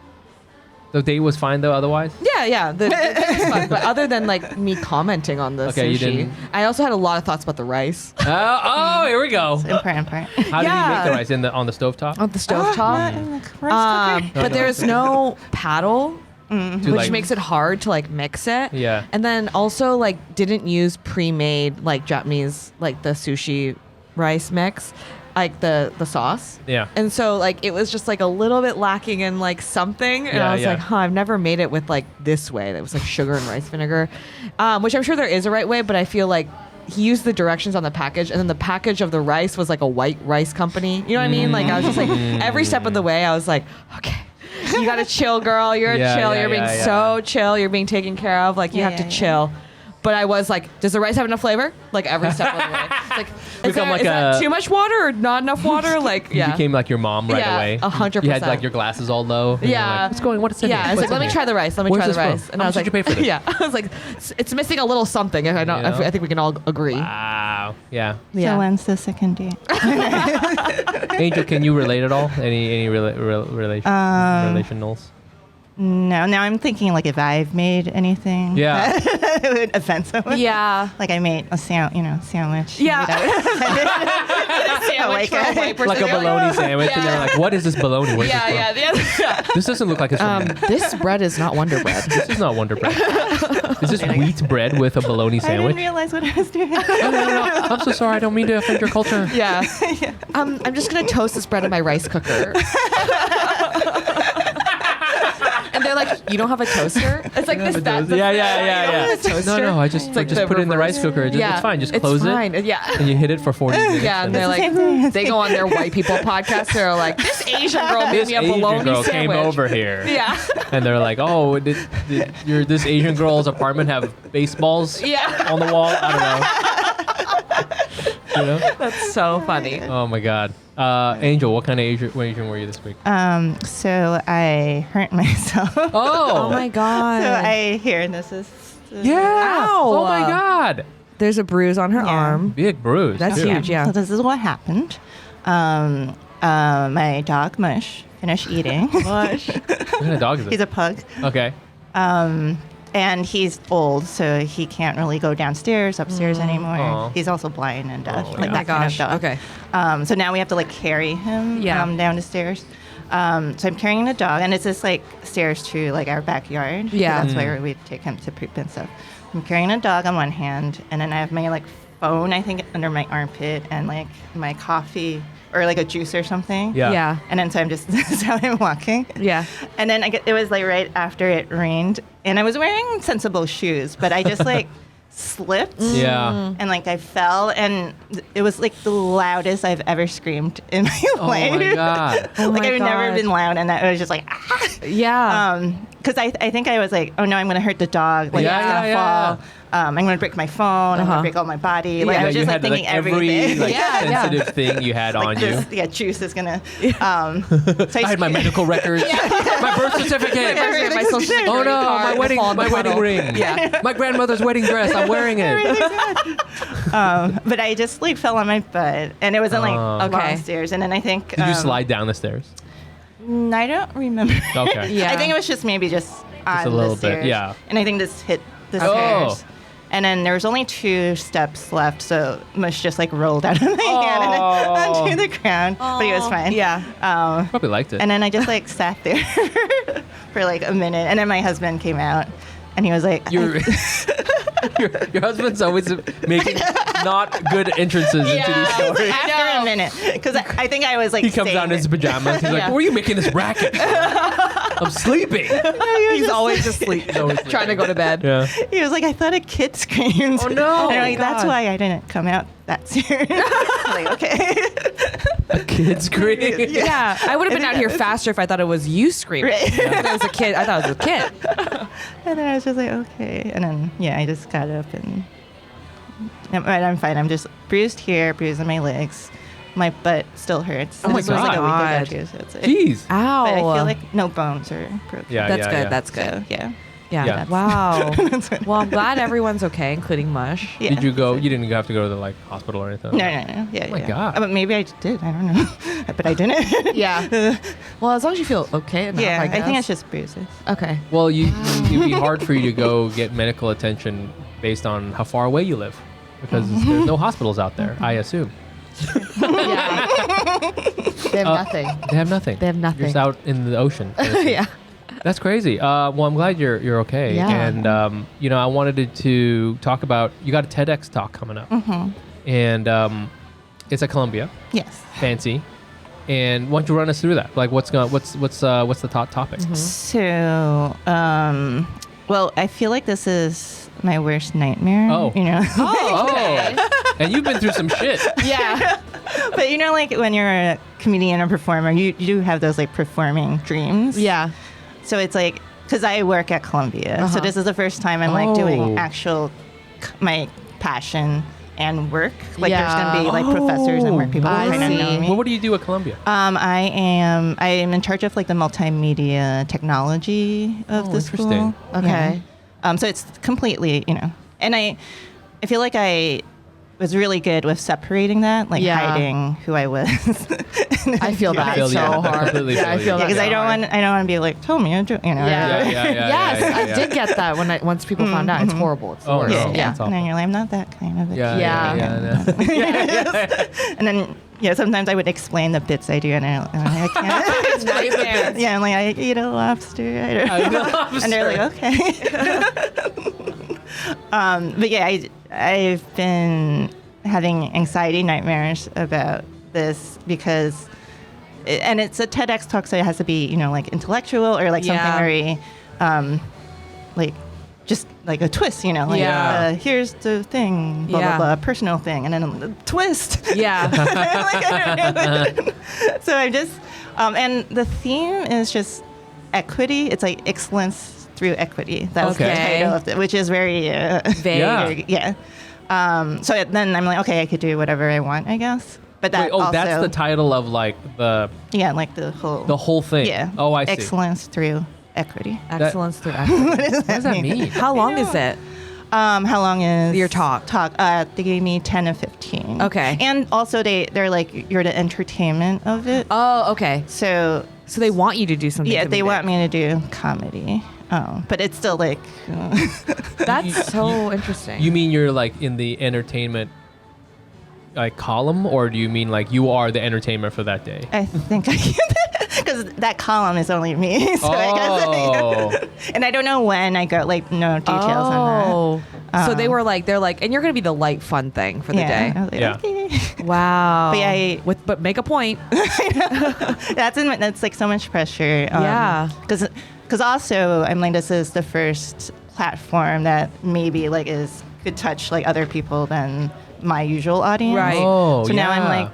The date was fine though. Otherwise. Yeah. The date was fun, but other than like me commenting on the sushi, I also had a lot of thoughts about the rice. Here we go. Important part. How did you make the rice on the stovetop? On the stovetop. But there's no paddle. Mm-hmm. Which makes it hard to like mix it. Yeah. And then also like didn't use pre-made like Japanese like the sushi rice mix, like the sauce. Yeah. And so like it was just like a little bit lacking in like something. And I was like, I've never made it with like this way. That was like sugar and rice vinegar, which I'm sure there is a right way, but I feel like he used the directions on the package, and then the package of the rice was like a white rice company. You know what I mean? Like I was just like every step of the way I was like, okay. You gotta chill, girl. You're chill. You're being so chill. You're being taken care of. Like you have to chill. But I was like, does the rice have enough flavor? Like every step of the way. It's like, is that too much water or not enough water? Like, You became like your mom right away. 100%. You had like your glasses all low. Yeah. Like, what's going? What is it? Yeah. I was like, let me try the rice. Let me try the rice. And I was like, did you pay for this? Yeah. I was like, it's missing a little something. I think we can all agree. Wow. Yeah. So when's the second date? Angel, can you relate at all? Any relationals? No, now I'm thinking like if I've made anything that would offend someone. Yeah. Like I made a sandwich. Yeah. Sandwich for a white person. Like a bologna sandwich, and they're like, what is this bologna? Where's this from? This doesn't look like it's from this bread is not Wonder Bread. This is not Wonder Bread. Is this wheat bread with a bologna sandwich? I didn't realize what I was doing. No. I'm so sorry. I don't mean to offend your culture. Yeah. I'm just going to toast this bread in my rice cooker. And they're like, you don't have a toaster? It's like this. Yeah. No. I just put it in the rice cooker. It's fine. Just close it. Yeah. And you hit it for 40 minutes. Yeah, and they're like, they go on their white people podcast. They're like, this Asian girl made me a bologna girl sandwich. Came over here. Yeah. And they're like, oh, did this Asian girl's apartment have baseballs on the wall? I don't know. You know? That's so funny. Oh my God. Angel, what kind of Asian were you this week? So I hurt myself. Oh my God. So this is. Yeah. Ow. Oh my God. The's a bruise on her arm. Big bruise. That's huge, yeah. So this is what happened. My dog Mush finished eating. Mush. What kind of dog is it? He's a pug. Okay. And he's old, so he can't really go upstairs anymore. Aww. He's also blind and deaf, Oh, like yeah. that kind of dog. Okay. So now we have to like carry him down the stairs. So I'm carrying the dog, and it's just like stairs to like our backyard. Yeah. That's where we take him to poop and stuff. I'm carrying a dog on one hand, and then I have my like phone, I think, under my armpit, and like my coffee or like a juice or something. Yeah. And then so I'm just that's how I'm walking. Yeah. And then it was like right after it rained, and I was wearing sensible shoes, but I just like slipped. Yeah. And like I fell, and it was like the loudest I've ever screamed in my life. Oh my God. Like I've never been loud, and that was just like Yeah. because I think I was like, oh no, I'm gonna hurt the dog. Like it's gonna fall. I'm gonna break my phone. I'm gonna break all my body. Like I was just like thinking everything. Every sensitive thing you had on you. Juice is gonna. So I had my medical records, my birth certificate, my social security oh no, card, my wedding ring. Yeah. My grandmother's wedding dress. I'm wearing it. But I just like fell on my butt, and it wasn't like long stairs. And then I think Did you slide down the stairs? I don't remember. Okay. Yeah. I think it was just maybe just on a little the stairs. bit, yeah. And I think this hit the Oh. stairs. And then there was only 2 steps left, so Mush just like rolled out of my hand and then onto the ground. But he was fine. Yeah. Probably liked it. And then I just like sat there for like a minute, and then my husband came out, and he was like, your husband's always making not good entrances into these stories. after a minute, because I think I was like, He comes out in his pajamas. He's like, "Why are you making this racket? I'm sleeping." He's always just trying to go to bed. Yeah. He was like, I thought a kid screamed. Oh, no. And I'm like, that's God. why I didn't come out that soon. I'm like, okay. A kid scream. Yeah. I would have been out here faster if I thought it was you screaming. Right. If it was a kid, I thought it was a kid. And then I was just like, okay. And then, I just got up and I'm fine. I'm just bruised here, bruised on my legs. My butt still hurts. Oh my This was like a God. week ago too, so it's Jeez. Ow. But I feel like no bones are broken. Yeah. That's yeah, good. yeah. That's good. So, yeah. Yeah. Wow. Well, I'm glad everyone's okay, including Mush. Yeah. Did you go? You didn't have to go to the like hospital or anything? No. Yeah. Oh my God. But maybe I did. I don't know. But I didn't. Yeah. Well, as long as you feel okay enough, Yeah. I I guess. think it's just bruises. Okay. Well, it'd be hard for you to go get medical attention based on how far away you live, because there's no hospitals out there, I assume. Yeah. They have nothing. They have nothing. They have nothing. You're just out in the ocean. Yeah. That's crazy. Well, I'm glad you're okay. Yeah. And I wanted to talk about, you got a TEDx talk coming up, and it's at Columbia. Yes. Fancy. And why don't you run us through that? Like, what's the top topic? So, well, I feel like this is my worst nightmare. Oh. Oh. And you've been through some shit. Yeah. But like when you're a comedian or performer, you do have those like performing dreams. Yeah. So it's like, because I work at Columbia, so this is the first time I'm like doing actual my passion and work. Like there's gonna be like professors and work people who kind of know me. Well, what do you do at Columbia? I am in charge of like the multimedia technology of the school. Interesting. Okay. Yeah. So it's completely, and I feel like I was really good with separating that, like hiding who I was. I feel that so hard. Yeah, I feel that. Because I don't want to be like, tell me, Yes, I did get that once people found out. It's horrible. It's the worst. No. Yeah. And then you're like, I'm not that kind of a And then sometimes I would explain the bits I do, and I can't. It's nightmares. Yeah, I'm like, I eat a lobster. And they're like, okay. But yeah, I've been having anxiety nightmares about this because, and it's a TEDx talk, so it has to be, like intellectual or like something very, like just like a twist, here's the thing, blah, blah, blah, personal thing, and then the twist. Yeah. So I'm just, and the theme is just equity. It's like excellence through equity. That's the title of it, which is very vague. Yeah. So then I'm like, okay, I could do whatever I want, I guess. But that also, that's the title of like the like the whole thing. Yeah. Oh, I see. Excellence through equity. Excellence through equity. What does that mean? How long is it? How long is your talk? They gave me 10 to 15. Okay. And also they're like, you're the entertainment of it. Oh, okay. So they want you to do something. Yeah, comedic. they want me to do comedy. But it's still like... That's so interesting. You mean you're like in the entertainment like column, or do you mean like you are the entertainment for that day? I think I can, because that column is only me. So I guess, and I don't know when I go, like no details on that. So they're like, and you're going to be the light fun thing for the day. I was like, okay. Wow. But yeah, but make a point. That's like so much pressure. Because also I'm like, this is the first platform that maybe like could touch like other people than my usual audience. Right. Oh, so now I'm like,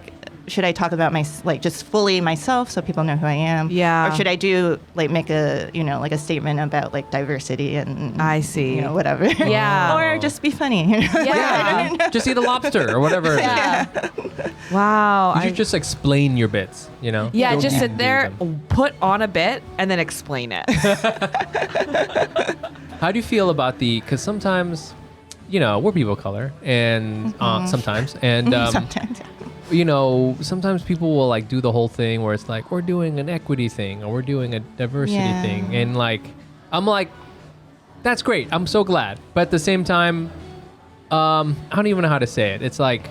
should I talk about just fully myself so people know who I am? Yeah. Or should I do like make a like a statement about like diversity and I see. Whatever. Yeah. Or just be funny. Yeah. Just eat a lobster or whatever. Yeah. Wow. You should just explain your bits, Yeah, Don't just even sit do there, them. put on a bit, and then explain it. How do you feel about because sometimes, we're people of color, and sometimes, and Sometimes. Sometimes people will like do the whole thing where it's like, we're doing an equity thing or we're doing a diversity thing. And like, I'm like, that's great. I'm so glad. But at the same time, I don't even know how to say it. It's like,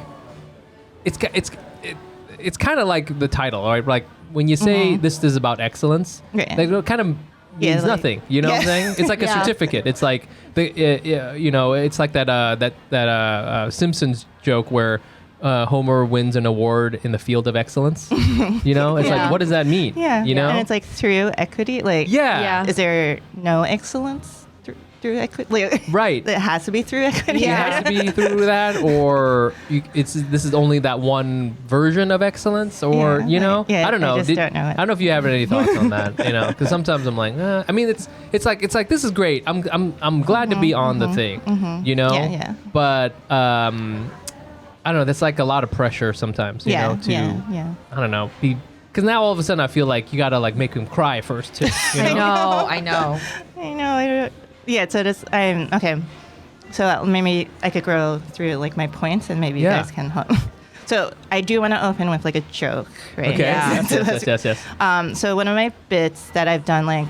it's kind of like the title, right? Like when you say this is about excellence, like, it kind of means nothing. You know what I'm saying? It's like a certificate. It's like it's like that Simpsons joke where Homer wins an award in the field of excellence. It's like, what does that mean? Yeah. And it's like through equity. Like, is there no excellence through equity? Like, right. It has to be through equity. It has to be through that, or this is only that one version of excellence, or I don't know. I just don't know it. I don't know if you have any thoughts on that. Because sometimes I'm like, I mean, it's like this is great. I'm glad to be on the thing. Yeah. But I don't know. That's like a lot of pressure sometimes. I don't know. Because now all of a sudden I feel like you gotta like make him cry first too. I know. I Yeah, so I'm okay. So maybe I could go through like my points, and maybe you guys can help. So I do want to open with like a joke, right? Okay. Yeah. Yes. So one of my bits that I've done, like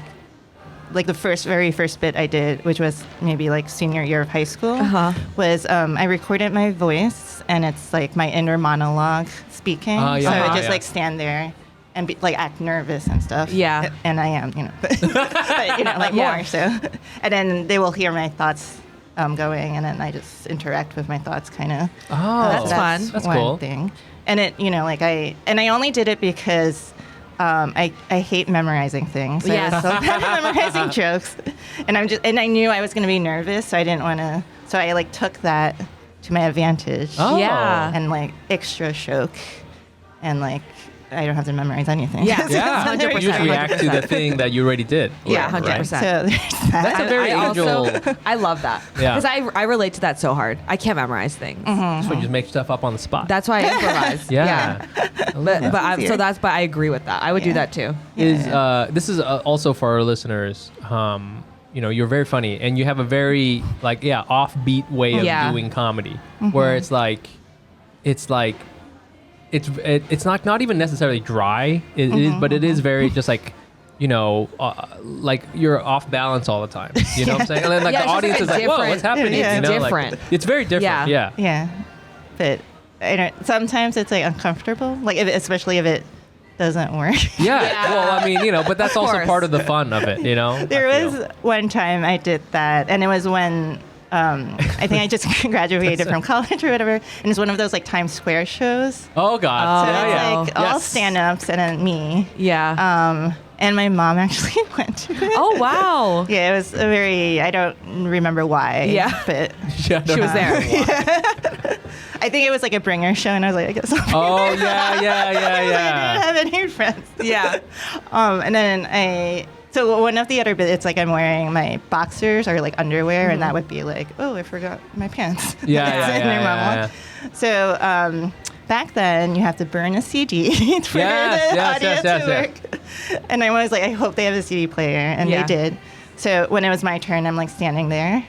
the very first bit I did, which was maybe like senior year of high school, was I recorded my voice, and it's like my inner monologue speaking. So I would just like stand there and be, like act nervous and stuff. Yeah. And I am, but like more so. And then they will hear my thoughts going, and then I just interact with my thoughts, kind of. Oh, that's fun. That's one cool. thing. And it, I only did it because I hate memorizing things. So I was so bad at memorizing jokes, and I knew I was going to be nervous, so I didn't want to. So I like took that to my advantage. Oh. Yeah. And like extra joke, and like I don't have to memorize anything. Yeah. Yeah, 100%. you just react to the thing that you already did. Yeah, Right, 100%. right? So there's that. That's a very Angel. I love that. Yeah. Because I relate to that so hard. I can't memorize things. So you just make stuff up on the spot. That's why I improvise. Yeah. But I agree with that. I would do that too. This is also for our listeners. You're very funny, and you have a very offbeat way of doing comedy, where it's not even necessarily dry, but it is very just like you're off balance all the time. You know what I'm saying? And then the audience is like, whoa, what's happening? It's Like, different. it's very different. Yeah. Yeah, but I don't. Sometimes it's like uncomfortable, especially if it doesn't work. Yeah. Well, I mean, but that's also course. part of the fun of it. There was one time I did that, and it was when I think I just graduated from college or whatever, and it's one of those like Times Square shows. Oh God. So Yeah. it's like all stand-ups and then me. Yeah. And my mom actually went to it. Oh, wow. Yeah, it was I don't remember why. Yeah. But She was there. I think it was like a bringer show, and I was like, I guess I'll Oh yeah. I didn't have any friends. Yeah. And then so one of the other bits, it's like I'm wearing my boxers or like underwear, and that would be like, oh, I forgot my pants. Yeah. So back then, you have to burn a CD for the audio to work. And I was like, I hope they have a CD player, and they did. So when it was my turn, I'm like standing there,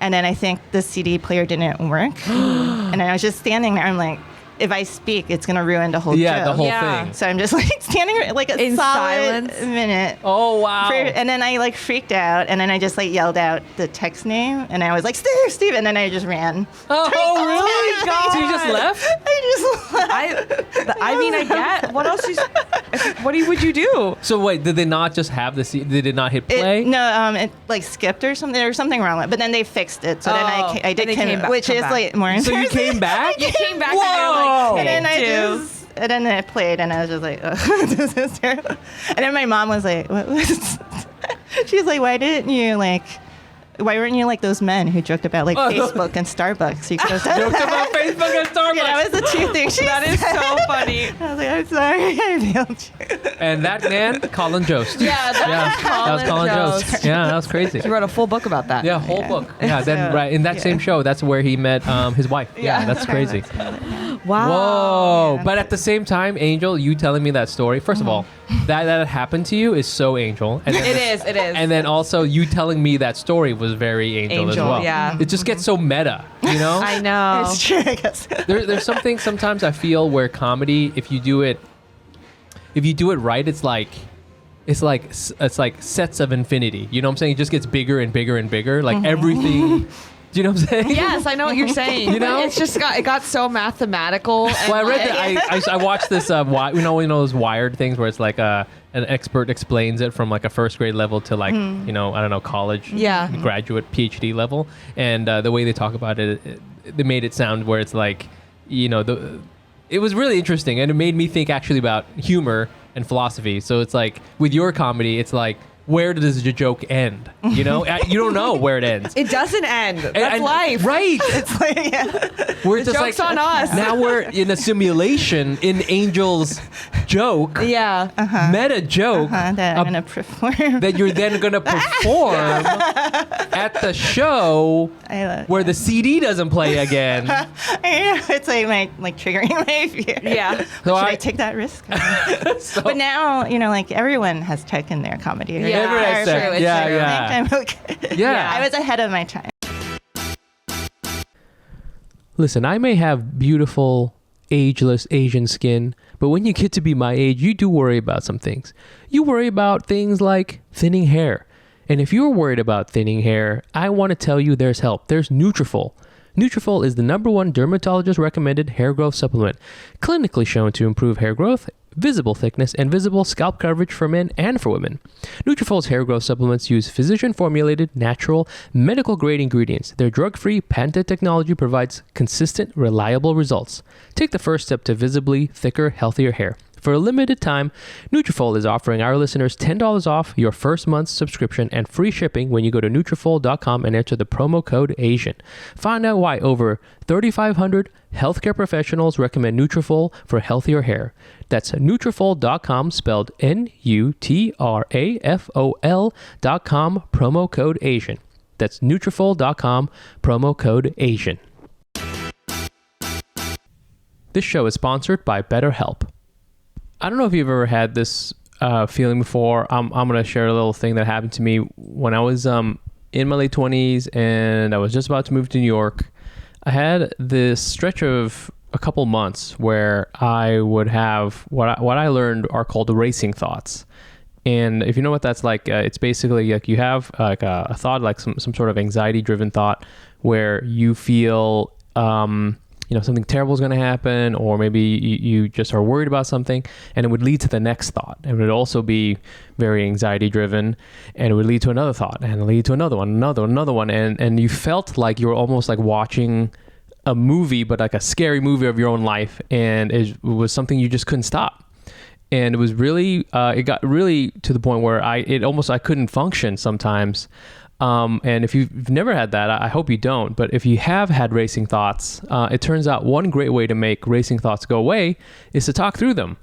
and then I think the CD player didn't work, and I was just standing there. I'm like, if I speak, it's gonna ruin the whole joke. The whole thing. So I'm just like standing like a In solid silence? minute. Oh wow. And then I like freaked out, and then I just like yelled out the text name, and I was like, Steve, and then I just ran. Oh really? my God. So you just left? I just left. I mean, I get. What else? What would you do? So wait, did they not just have the CD? They did not hit play? It like skipped or something. There was something wrong with it, but then they fixed it. So then I did came back, which is back. like more So you interesting. came back? You came back Whoa. and you're like, And then it played, and I was just like, oh, this is terrible. And then my mom was like, what was she's like, why weren't you like those men who joked about like Facebook and Starbucks? You could have said Joked about Facebook and Starbucks. Yeah, that was the two things. That is so funny. I was like, I'm sorry, I failed you. And that man, Colin Jost. Yeah, that was Colin Jost. Yeah, that was crazy. He wrote a full book about that. Yeah, whole book. Yeah, then So, right in that same show, that's where he met his wife. Yeah, that's crazy. Wow. Whoa! Yeah. But at the same time, Angel, you telling me that story. First of all, that happened to you is so Angel. And then It is. And then also you telling me that story was very Angel as well. Yeah. It just gets so meta, you know? I know. It's true, I guess. There's something sometimes I feel where comedy, if you do it right, it's like sets of infinity. You know what I'm saying? It just gets bigger and bigger and bigger. Like everything. Do you know what I'm saying? Yes, I know what you're saying. You know? It's just it got so mathematical. And Well, I read that. I watched this. Those Wired things where it's like an expert explains it from like a first grade level to like I don't know, college, graduate, PhD level, and the way they talk about it, they made it sound where it's like, it was really interesting, and it made me think actually about humor and philosophy. So it's like with your comedy, it's like, where does the joke end? You know, you don't know where it ends. it doesn't end. That's And life. right? It's like, We're just joke's like on us. Now we're in a simulation in Angel's joke, Yeah. meta joke that I'm going to perform. that you're then gonna perform at the show where the CD doesn't play again. I know, it's like triggering my fear. Yeah. So Should I take that risk? But now, like everyone has tech in their comedy. Right? Everybody has sex. True. Yeah. I'm okay. Yeah. I was ahead of my time. Listen, I may have beautiful, ageless Asian skin, but when you get to be my age, you do worry about some things. You worry about things like thinning hair. And if you're worried about thinning hair, I want to tell you there's help. There's Nutrafol. Nutrafol is the #1 dermatologist recommended hair growth supplement, clinically shown to improve hair growth, visible thickness, and visible scalp coverage for men and for women. Nutrafol's hair growth supplements use physician-formulated, natural, medical-grade ingredients. Their drug-free, patented technology provides consistent, reliable results. Take the first step to visibly thicker, healthier hair. For a limited time, Nutrafol is offering our listeners $10 off your first month's subscription and free shipping when you go to Nutrafol.com and enter the promo code ASIAN. Find out why over 3,500 healthcare professionals recommend Nutrafol for healthier hair. That's Nutrafol.com, spelled Nutrafol.com, promo code ASIAN. That's Nutrafol.com, promo code ASIAN. This show is sponsored by BetterHelp. I don't know if you've ever had this feeling before. I'm going to share a little thing that happened to me when I was in my late 20s and I was just about to move to New York. I had this stretch of a couple months where I would have what I learned are called racing thoughts. And if you know what that's like, it's basically like you have like a thought, like some sort of anxiety-driven thought where you feel something terrible is going to happen, or maybe you just are worried about something, and it would lead to the next thought. It would also be very anxiety driven, and it would lead to another thought, and lead to another one, another one, and you felt like you were almost like watching a movie, but like a scary movie of your own life, and it was something you just couldn't stop. And it was really, it got really to the point where I couldn't function sometimes. And if you've never had that, I hope you don't. But if you have had racing thoughts, it turns out one great way to make racing thoughts go away is to talk through them.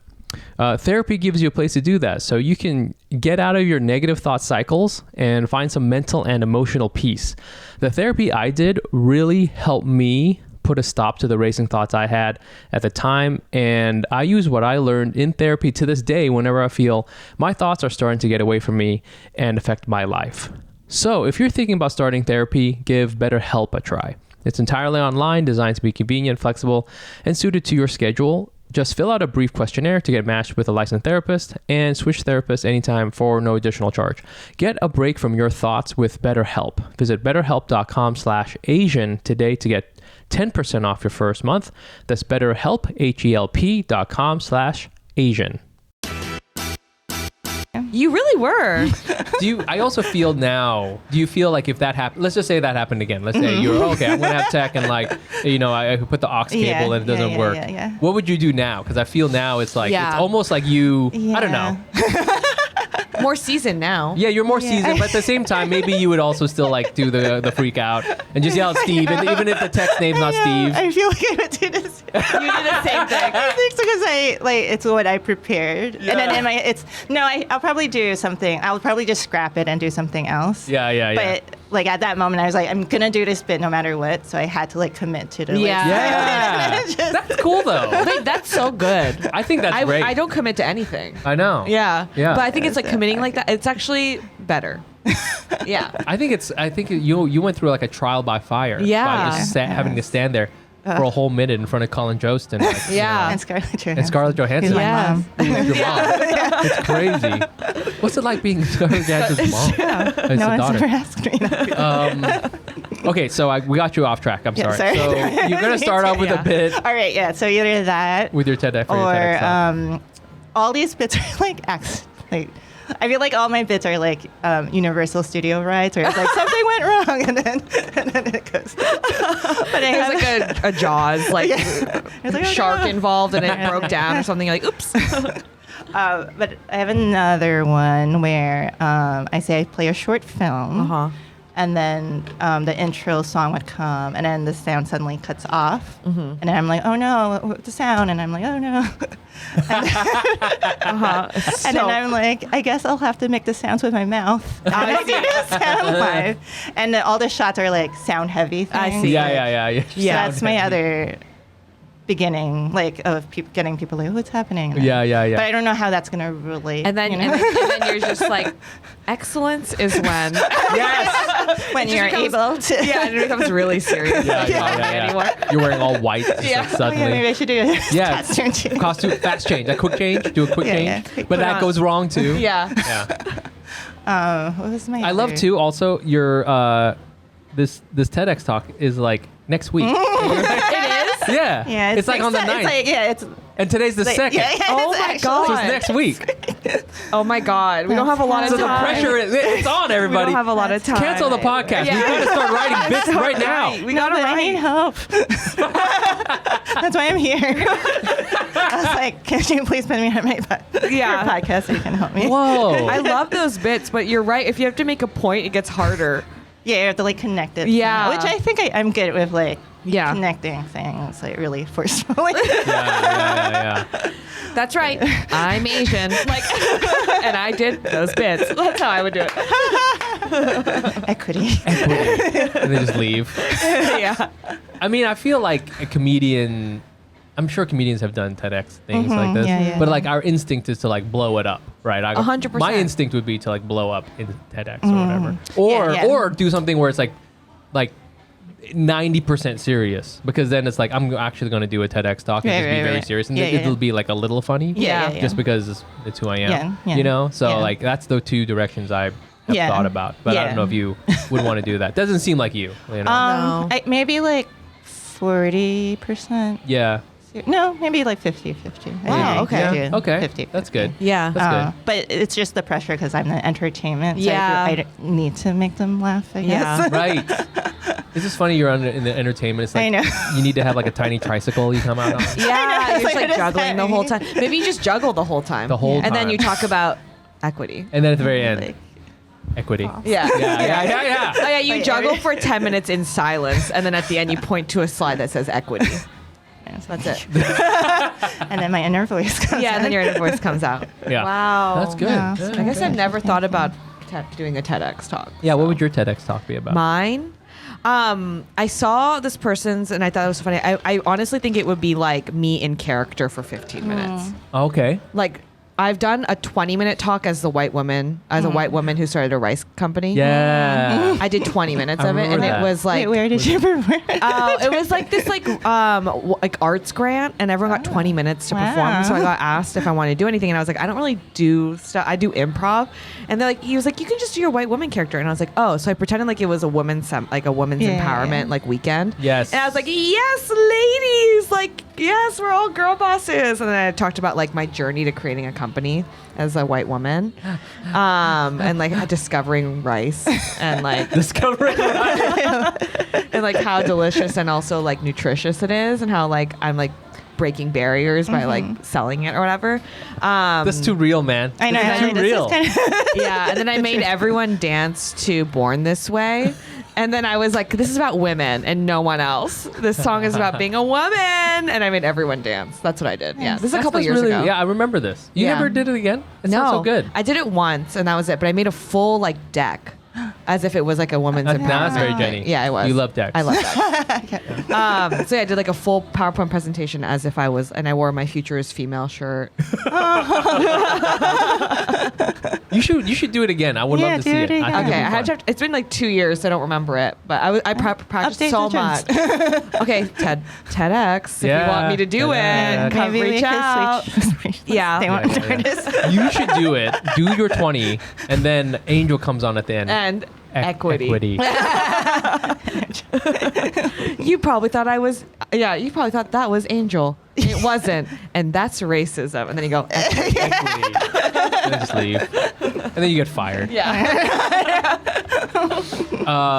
Therapy gives you a place to do that. So you can get out of your negative thought cycles and find some mental and emotional peace. The therapy I did really helped me put a stop to the racing thoughts I had at the time. And I use what I learned in therapy to this day whenever I feel my thoughts are starting to get away from me and affect my life. So if you're thinking about starting therapy, give BetterHelp a try. It's entirely online, designed to be convenient, flexible, and suited to your schedule. Just fill out a brief questionnaire to get matched with a licensed therapist and switch therapists anytime for no additional charge. Get a break from your thoughts with BetterHelp. Visit betterhelp.com/Asian today to get 10% off your first month. That's BetterHelp, HELP.com/Asian. You really were. I also feel now, do you feel like if that happened, let's just say that happened again. Let's say you're, okay, I'm going to have tech and I put the aux cable and it doesn't work. Yeah. What would you do now? Because I feel now it's like, it's almost like you, I don't know. More seasoned now. Yeah, you're more seasoned, but at the same time, maybe you would also still like do the freak out and just yell at Steve, and even if the text name's not Steve. I feel like I would do this. You do the same thing. I think so because it's what I prepared, and then I'll probably do something. I'll probably just scrap it and do something else. Yeah. But like at that moment, I was like, I'm gonna do this bit no matter what. So I had to commit to the. Yeah. That's cool though. Wait, that's so good. I think that's great. I don't commit to anything. I know. Yeah. But I think it's like committing like that. It's actually better. Yeah. I think you went through like a trial by fire. Yeah. By just having to stand there for a whole minute in front of Colin Jost and and Scarlett Johansson. And Scarlett Johansson. Who's my mom. Your mom. It's crazy. What's it like being Scarlett Johansson's mom? It's no a one's daughter. ever asked me that. Okay, so we got you off track. I'm sorry. Sorry. So you're gonna start off with a bit. All right. Yeah. So either that with your TEDx or all these bits are like I feel like all my bits are like Universal Studio rides where it's like something went wrong and then it goes. But there's like a Jaws shark involved and it broke down or something. You're like, oops. But I have another one where I say I play a short film. And then the intro song would come, and then the sound suddenly cuts off. And then I'm like, oh no, the sound. And I'm like, oh no. And then I'm like, I guess I'll have to make the sounds with my mouth. I do the sound live. And then all the shots are like sound heavy things. I see. Yeah. So that's my other beginning, like of getting people like, what's happening? Yeah. But I don't know how that's gonna relate. And then, you know? and then you're just like, excellence is when when you're able to. yeah, and it becomes really serious. Yeah. You're wearing all white. Just like suddenly. Maybe I should do a costume change. Costume, fast change, a quick change. Do a quick change, but that goes wrong too. Yeah. What was my? I love too. Also, your this TEDx talk is like next week. It is? Yeah. Yeah, It's like on the 9th. It's And today's the 2nd. Oh my God. So it's next week. Oh my God. We don't have a lot of So time. the pressure it's on We everybody. don't have a lot of time. Cancel the podcast. Yeah. We gotta start writing bits right now. We gotta I need write. help. That's why I'm here. I was like, can you please put me on my podcast so you can help me? Whoa. I love those bits, but you're right. If you have to make a point, it gets harder. Yeah, you have to like connect it. Yeah. Which I think I'm good with, like Yeah. connecting things like really forcefully. Yeah. That's right. I'm Asian. Like, and I did those bits. That's how I would do it. Equity. And they just leave. Yeah. I mean, I feel like a comedian. I'm sure comedians have done TEDx things like this, yeah, but yeah. like our instinct is to like blow it up, right? 100%. My instinct would be to like blow up in TEDx or whatever, or do something where it's like 90% serious, because then it's like I'm actually going to do a TEDx talk and just be very serious, and it'll be like a little funny, Yeah. just because it's who I am, Yeah. you know. So Yeah. like that's the two directions I have Yeah. thought about, but I don't know if you would want to do that. Doesn't seem like you know. No. Maybe like 40%. Yeah. No, maybe like 50-50. Wow, okay. Yeah. Okay. 50. That's good. Yeah. That's good. But it's just the pressure because I'm the entertainment. So Yeah. I need to make them laugh, I guess. Yeah. Right. It's just funny you're in the entertainment. It's like I know. you need to have like a tiny tricycle you come out on. Yeah, you're It's just like, like what does juggling that the whole mean? time. Maybe you just juggle the whole time. The whole And then time. you talk about equity. And then at the very end, Like, equity. Yeah. Yeah. Oh yeah, you Like, juggle for 10 minutes in silence, and then at the end you point to a slide that says equity. That's it. and then my inner voice comes Yeah, and then in. your inner voice comes out. Yeah. Wow. That's good. Yeah. Yeah. I guess I've never thought about doing a TEDx talk. Yeah, what would your TEDx talk be about? Mine? I saw this person's and I thought it was funny. I honestly think it would be like me in character for 15 minutes. Okay. Like, I've done a 20-minute talk as a white woman who started a rice company. Yeah. I did 20 minutes I of it, and remember that. it was like, Wait, where did you perform? it was like this like arts grant, and everyone got 20 minutes to perform. Wow. So I got asked if I wanted to do anything, and I was like, I don't really do stuff. I do improv, and they're like, he was like, you can just do your white woman character, and I was like, oh, so I pretended like it was a woman's empowerment like weekend. Yes. And I was like, yes, ladies, like yes, we're all girl bosses. And then I talked about like my journey to creating a company as a white woman, and like discovering rice and like Discovering and like how delicious and also like nutritious it is, and how like I'm like breaking barriers by like selling it or whatever. That's too real, man. I know. That's too this real. is kind of Yeah, and then I made everyone dance to Born This Way. And then I was like, this is about women and no one else. This song is about being a woman. And I made everyone dance. That's what I did. Yeah, this is a couple years ago. Yeah, I remember this. You Yeah. never did it again? It sounds so good. I did it once and that was it. But I made a full like deck as if it was like a woman's empowerment. Now that's very Jenny. Yeah, it was. You love decks. I love decks. So yeah, I did like a full PowerPoint presentation as if I was, and I wore my future is female shirt. You should do it again. I would love to see it. do it I think Okay, it'd I be had fun. to, it's been like 2 years, so I don't remember it. But I practiced Update so the much. trends. Okay, TEDx. If you want me to do TEDx. it, come Maybe we reach could out. switch. Yeah. They want Yeah. artists. You should do it. Do your 20, and then Angel comes on at the end. And equity. Equity. You probably thought I was. Yeah, you probably thought that was Angel. It wasn't, and that's racism. And then you go. Equity. And then just leave. And then you get fired. Yeah.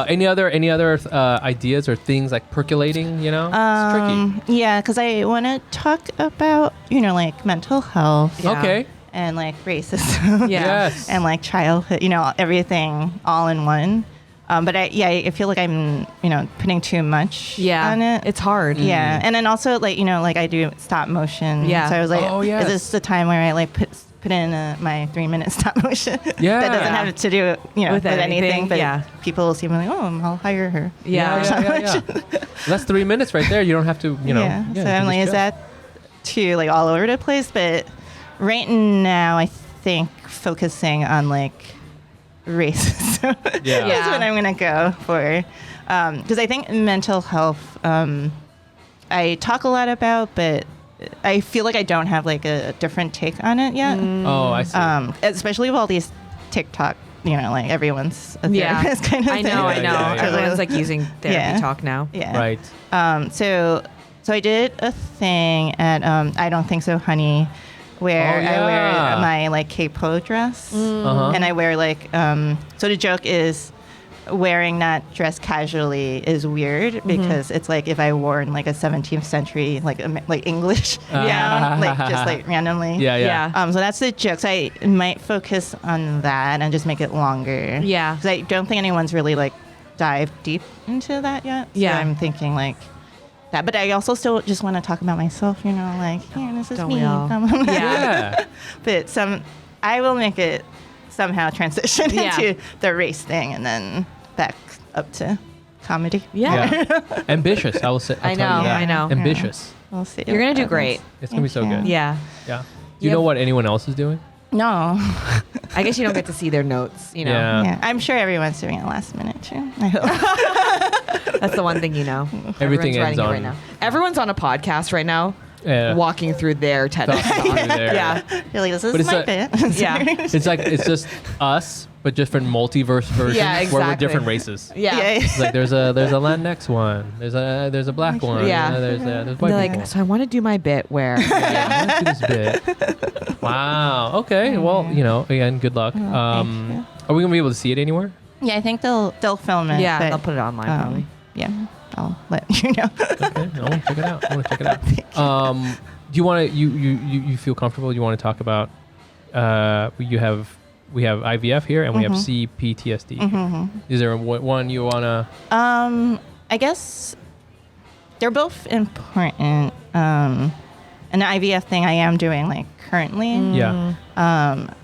Any other ideas or things like percolating? You know, it's tricky. Yeah, because I want to talk about like mental health Yeah. Okay. and like racism. Yeah. Yes. And like childhood, everything all in one. But I feel like I'm, putting too much on it. It's hard. Yeah. And then also like, like I do stop motion. Yeah. So I was like, yes. is this the time where I like put in my 3-minute stop motion? Yeah. That doesn't have to do, with anything. But people seem like, I'll hire her. Yeah. That's 3 minutes right there. You don't have to, Yeah. So I'm like, is that too like all over the place? But right now, I think focusing on like race is what I'm gonna go for, because I think mental health I talk a lot about, but I feel like I don't have like a different take on it yet. Oh, I see. Especially with all these TikTok, like everyone's a therapist kind of thing. I know. Yeah. Everyone's like using therapy talk now. Yeah. Right. So I did a thing at I Don't Think So, Honey, where I wear my like capo dress, and I wear like so the joke is wearing that dress casually is weird because it's like if I wore in like a 17th century like English gown, like just like randomly. Yeah. So that's the joke. So I might focus on that and just make it longer. Yeah. Because I don't think anyone's really like dived deep into that yet. So I'm thinking like that, but I also still just want to talk about myself, like, here, this is me. Yeah. But I will make it somehow transition into the race thing and then back up to comedy. Yeah. Ambitious, I will say. I know. Ambitious. Yeah. We'll see. You're going to do great. It's going to be so good. Yeah. Yeah. Do you know what anyone else is doing? No. I guess you don't get to see their notes, Yeah. I'm sure everyone's doing it last minute too. I hope. That's the one thing you know. Everything ends on right now. Everyone's on a podcast right now, Yeah. walking through their TEDx. Yeah. You're like, this is But it's my a- bit. Yeah. It's like it's just us, but different multiverse versions where we're exactly. different races. Yeah. It's like there's a Latinx one, there's a black one, Yeah. there's white They're people. like, so I want to do my bit where. Yeah, let's do this bit. Wow. Okay. Well, again, good luck. Are we gonna be able to see it anywhere? Yeah, I think they'll film it. Yeah, but, they'll put it online probably. Yeah, I'll let you know. Okay. I want to check it out. Do you want to? You feel comfortable? You want to talk about? We have IVF here and we have CPTSD. Is there one you wanna? I guess they're both important. And the IVF thing I am doing like currently. Yeah.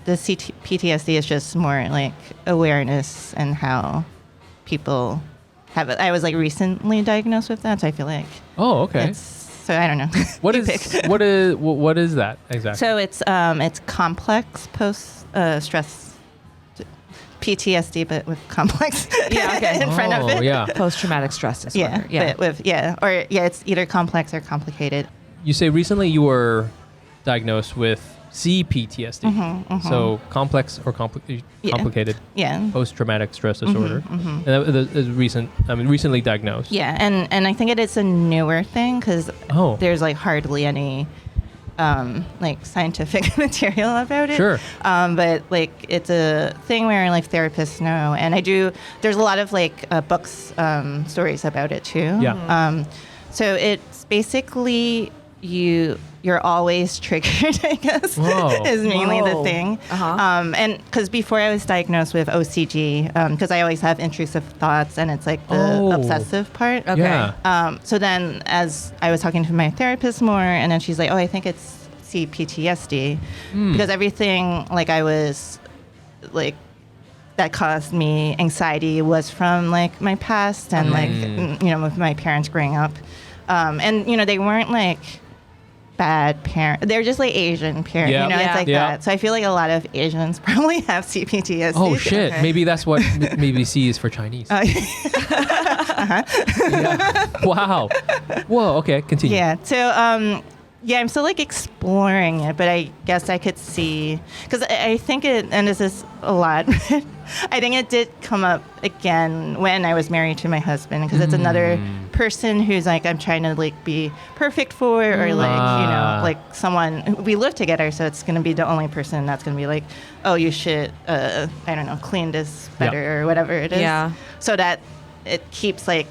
The PTSD is just more like awareness and how people have it. I was like recently diagnosed with that, so I feel like. Oh, okay. So I don't know. What is that exactly? So it's complex post stress PTSD, but with complex in front of it. Yeah. Post-traumatic stress disorder. It's either complex or complicated. You say recently you were diagnosed with CPTSD. So complex or complicated post-traumatic stress disorder. And that is recently diagnosed. Yeah, and I think it is a newer thing because there's like hardly any like scientific material about it. Sure. But like it's a thing where like therapists know, and there's a lot of like books, stories about it too. Yeah. So it's basically you're always triggered, I guess, is mainly the thing. And because before I was diagnosed with OCD, because I always have intrusive thoughts, and it's like the obsessive part. Okay. Yeah. So then as I was talking to my therapist more, and then she's like, I think it's CPTSD. Because everything like I was like that caused me anxiety was from like my past and like, with my parents growing up. And, they weren't like bad parents. They're just like Asian parents. It's like that. So I feel like a lot of Asians probably have CPTSD. Oh, shit. Okay. Maybe that's what maybe C is for Chinese. Yeah. Wow. Whoa. Okay. Continue. Yeah. So, I'm still like exploring it, but I guess I could see, because I think and this is a lot, I think it did come up again when I was married to my husband, because it's another person who's like, I'm trying to like be perfect for, or like, like someone, we live together, so it's going to be the only person that's going to be like, oh, you should, I don't know, clean this better or whatever it is. Yeah. So that it keeps like,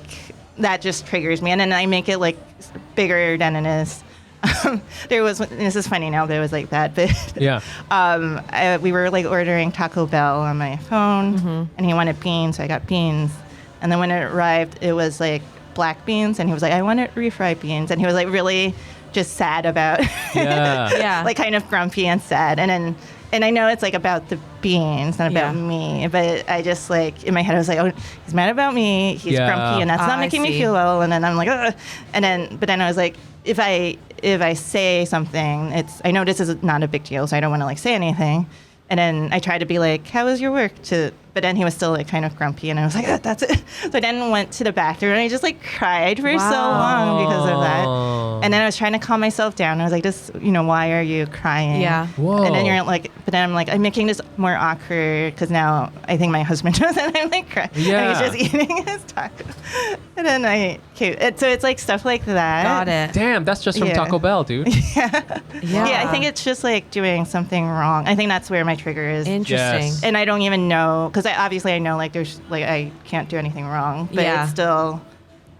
that just triggers me. And then I make it like bigger than it is. there was, this is funny now, but it was like that, but Yeah. we were like ordering Taco Bell on my phone, and he wanted beans, so I got beans. And then when it arrived, it was like black beans, and he was like, I wanted refried beans. And he was like really just sad about Yeah. like kind of grumpy and sad. And I know it's like about the beans, not about me, but I just like, in my head, I was like, oh, he's mad about me, he's grumpy, and that's not making me feel well. And then I'm like, ugh. But then I was like, if I say something, I know this is not a big deal, so I don't want to like say anything. And then I tried to be like, how was your work? But then he was still like kind of grumpy, and I was like, oh, that's it. So I then went to the bathroom, and I just like cried for so long because of that. And then I was trying to calm myself down. I was like, just, why are you crying? Yeah. Whoa. And then you're like, but then I'm like, I'm making this more awkward because now I think my husband knows that I'm like crying. Yeah. And he's just eating his taco. And then so it's like stuff like that. Got it. Damn, that's just from Taco Bell, dude. Yeah. Yeah, I think it's just like doing something wrong. I think that's where my trigger is. Interesting. Yes. And I don't even know, because obviously I know like there's like I can't do anything wrong, but it's still,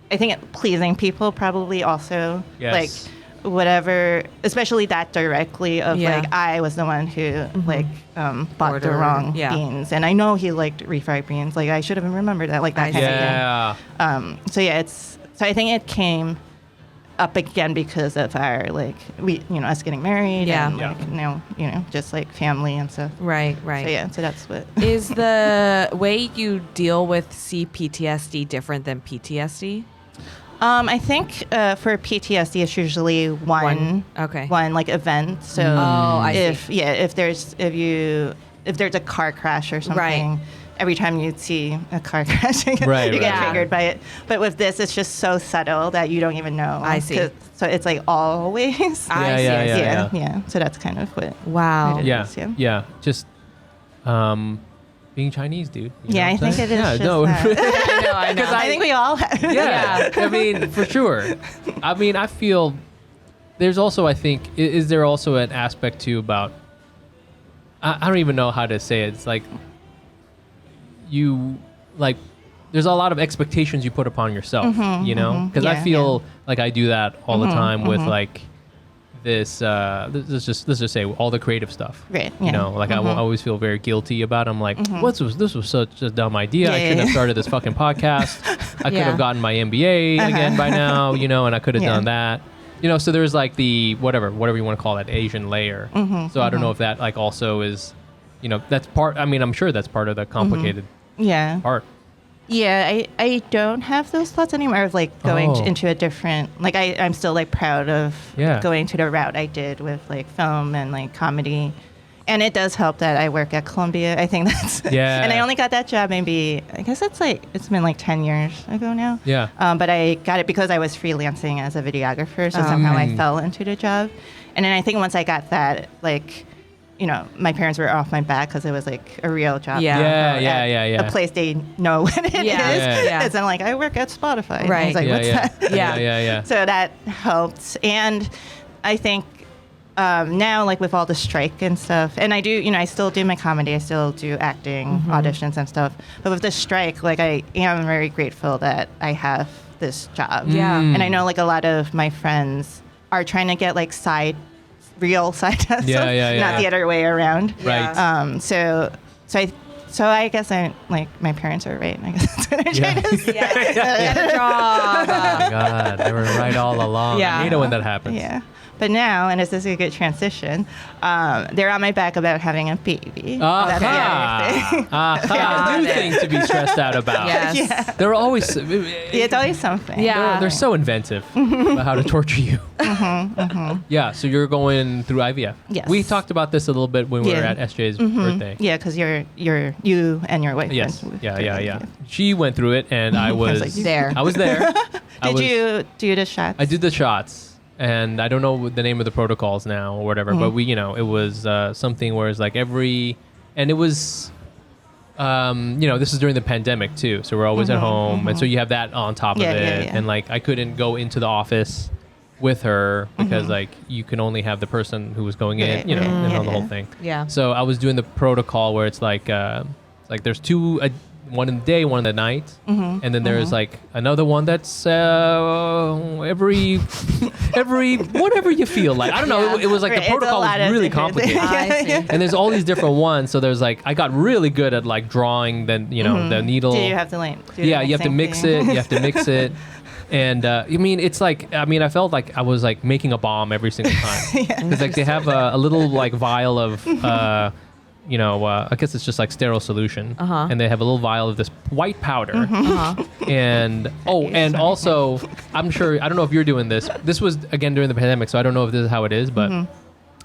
I think pleasing people probably also like whatever, especially that directly of like I was the one who like bought the wrong beans, and I know he liked refried beans. Like I should have remembered that, like that kind of thing. So I think it came up again because of our like us getting married and like just like family and stuff. Right. So that's what Is the way you deal with CPTSD different than PTSD? I think for PTSD it's usually one like event. So if there's a car crash or something, every time you see a car crash, you get triggered by it. But with this, it's just so subtle that you don't even know. I see. So it's like always. Yeah. So that's kind of what. Wow. It is, Yeah. Just being Chinese, dude. I think it is. Yeah, just no. that. I know. Because I think we all have. Yeah. I mean, for sure. I mean, I feel there's also, I think, is there also an aspect too about, I don't even know how to say it. It's like, there's a lot of expectations you put upon yourself, because I feel like I do that all the time with like this, let's just say all the creative stuff, right? I always feel very guilty about it. I'm like, this was such a dumb idea. I shouldn't have started this fucking podcast. I could have gotten my MBA again by now, and I could have done that. So there's like the whatever you want to call that Asian layer. So I don't know if that like also is, that's part, I mean, I'm sure that's part of the complicated part. Yeah, I don't have those thoughts anymore of like going into a different, like I'm still like proud of going to the route I did with like film and like comedy. And it does help that I work at Columbia. I think that's, and I only got that job maybe, I guess it's been like 10 years ago now. Yeah. But I got it because I was freelancing as a videographer. So somehow I fell into the job. And then I think once I got that, like, my parents were off my back because it was like a real job. Yeah. A place they know what it is. Because I'm like, I work at Spotify. And I was like, what's that? Yeah. So that helped. And I think now, like with all the strike and stuff, and I do, I still do my comedy. I still do acting, auditions and stuff. But with the strike, like I am very grateful that I have this job. Yeah. And I know like a lot of my friends are trying to get like real side hustles, not the other way around. Right. So I guess my parents are right. I guess that's what I'm trying to say. Get a job. Oh my God, they were right all along. I hate it when that happens. Yeah. But now, and this is a good transition, they're on my back about having a baby. That's the other thing. New thing to be stressed out about. Yes. They're always... It's always something. Yeah. They're so inventive about how to torture you. Yeah, so you're going through IVF. Yes. We talked about this a little bit when we were at SJ's birthday. Yeah, because you and your wife. Yes. went Yeah. through IVF. She went through it, and I was there. I was there. Did you do the shots? I did the shots. And I don't know the name of the protocols now or whatever, but it was something where it's like and it was, this is during the pandemic too. So we're always at home. And so you have that on top of it. And like, I couldn't go into the office with her because like you can only have the person who was going in, and the whole thing. Yeah. So I was doing the protocol where it's like there's two one in the day, one in the night, and then there's like another one that's every whatever you feel like. I don't know. It was like the protocol was really complicated. I see. And there's all these different ones. So there's like I got really good at like drawing the the needle. Do you have to like? You have to mix it. You have to mix it. And I mean, it's like I felt like I was like making a bomb every single time. Because like they have a little like vial of I guess it's just like sterile solution, and they have a little vial of this white powder, and and also I'm sure I don't know if you're doing this. This was again during the pandemic, so I don't know if this is how it is, but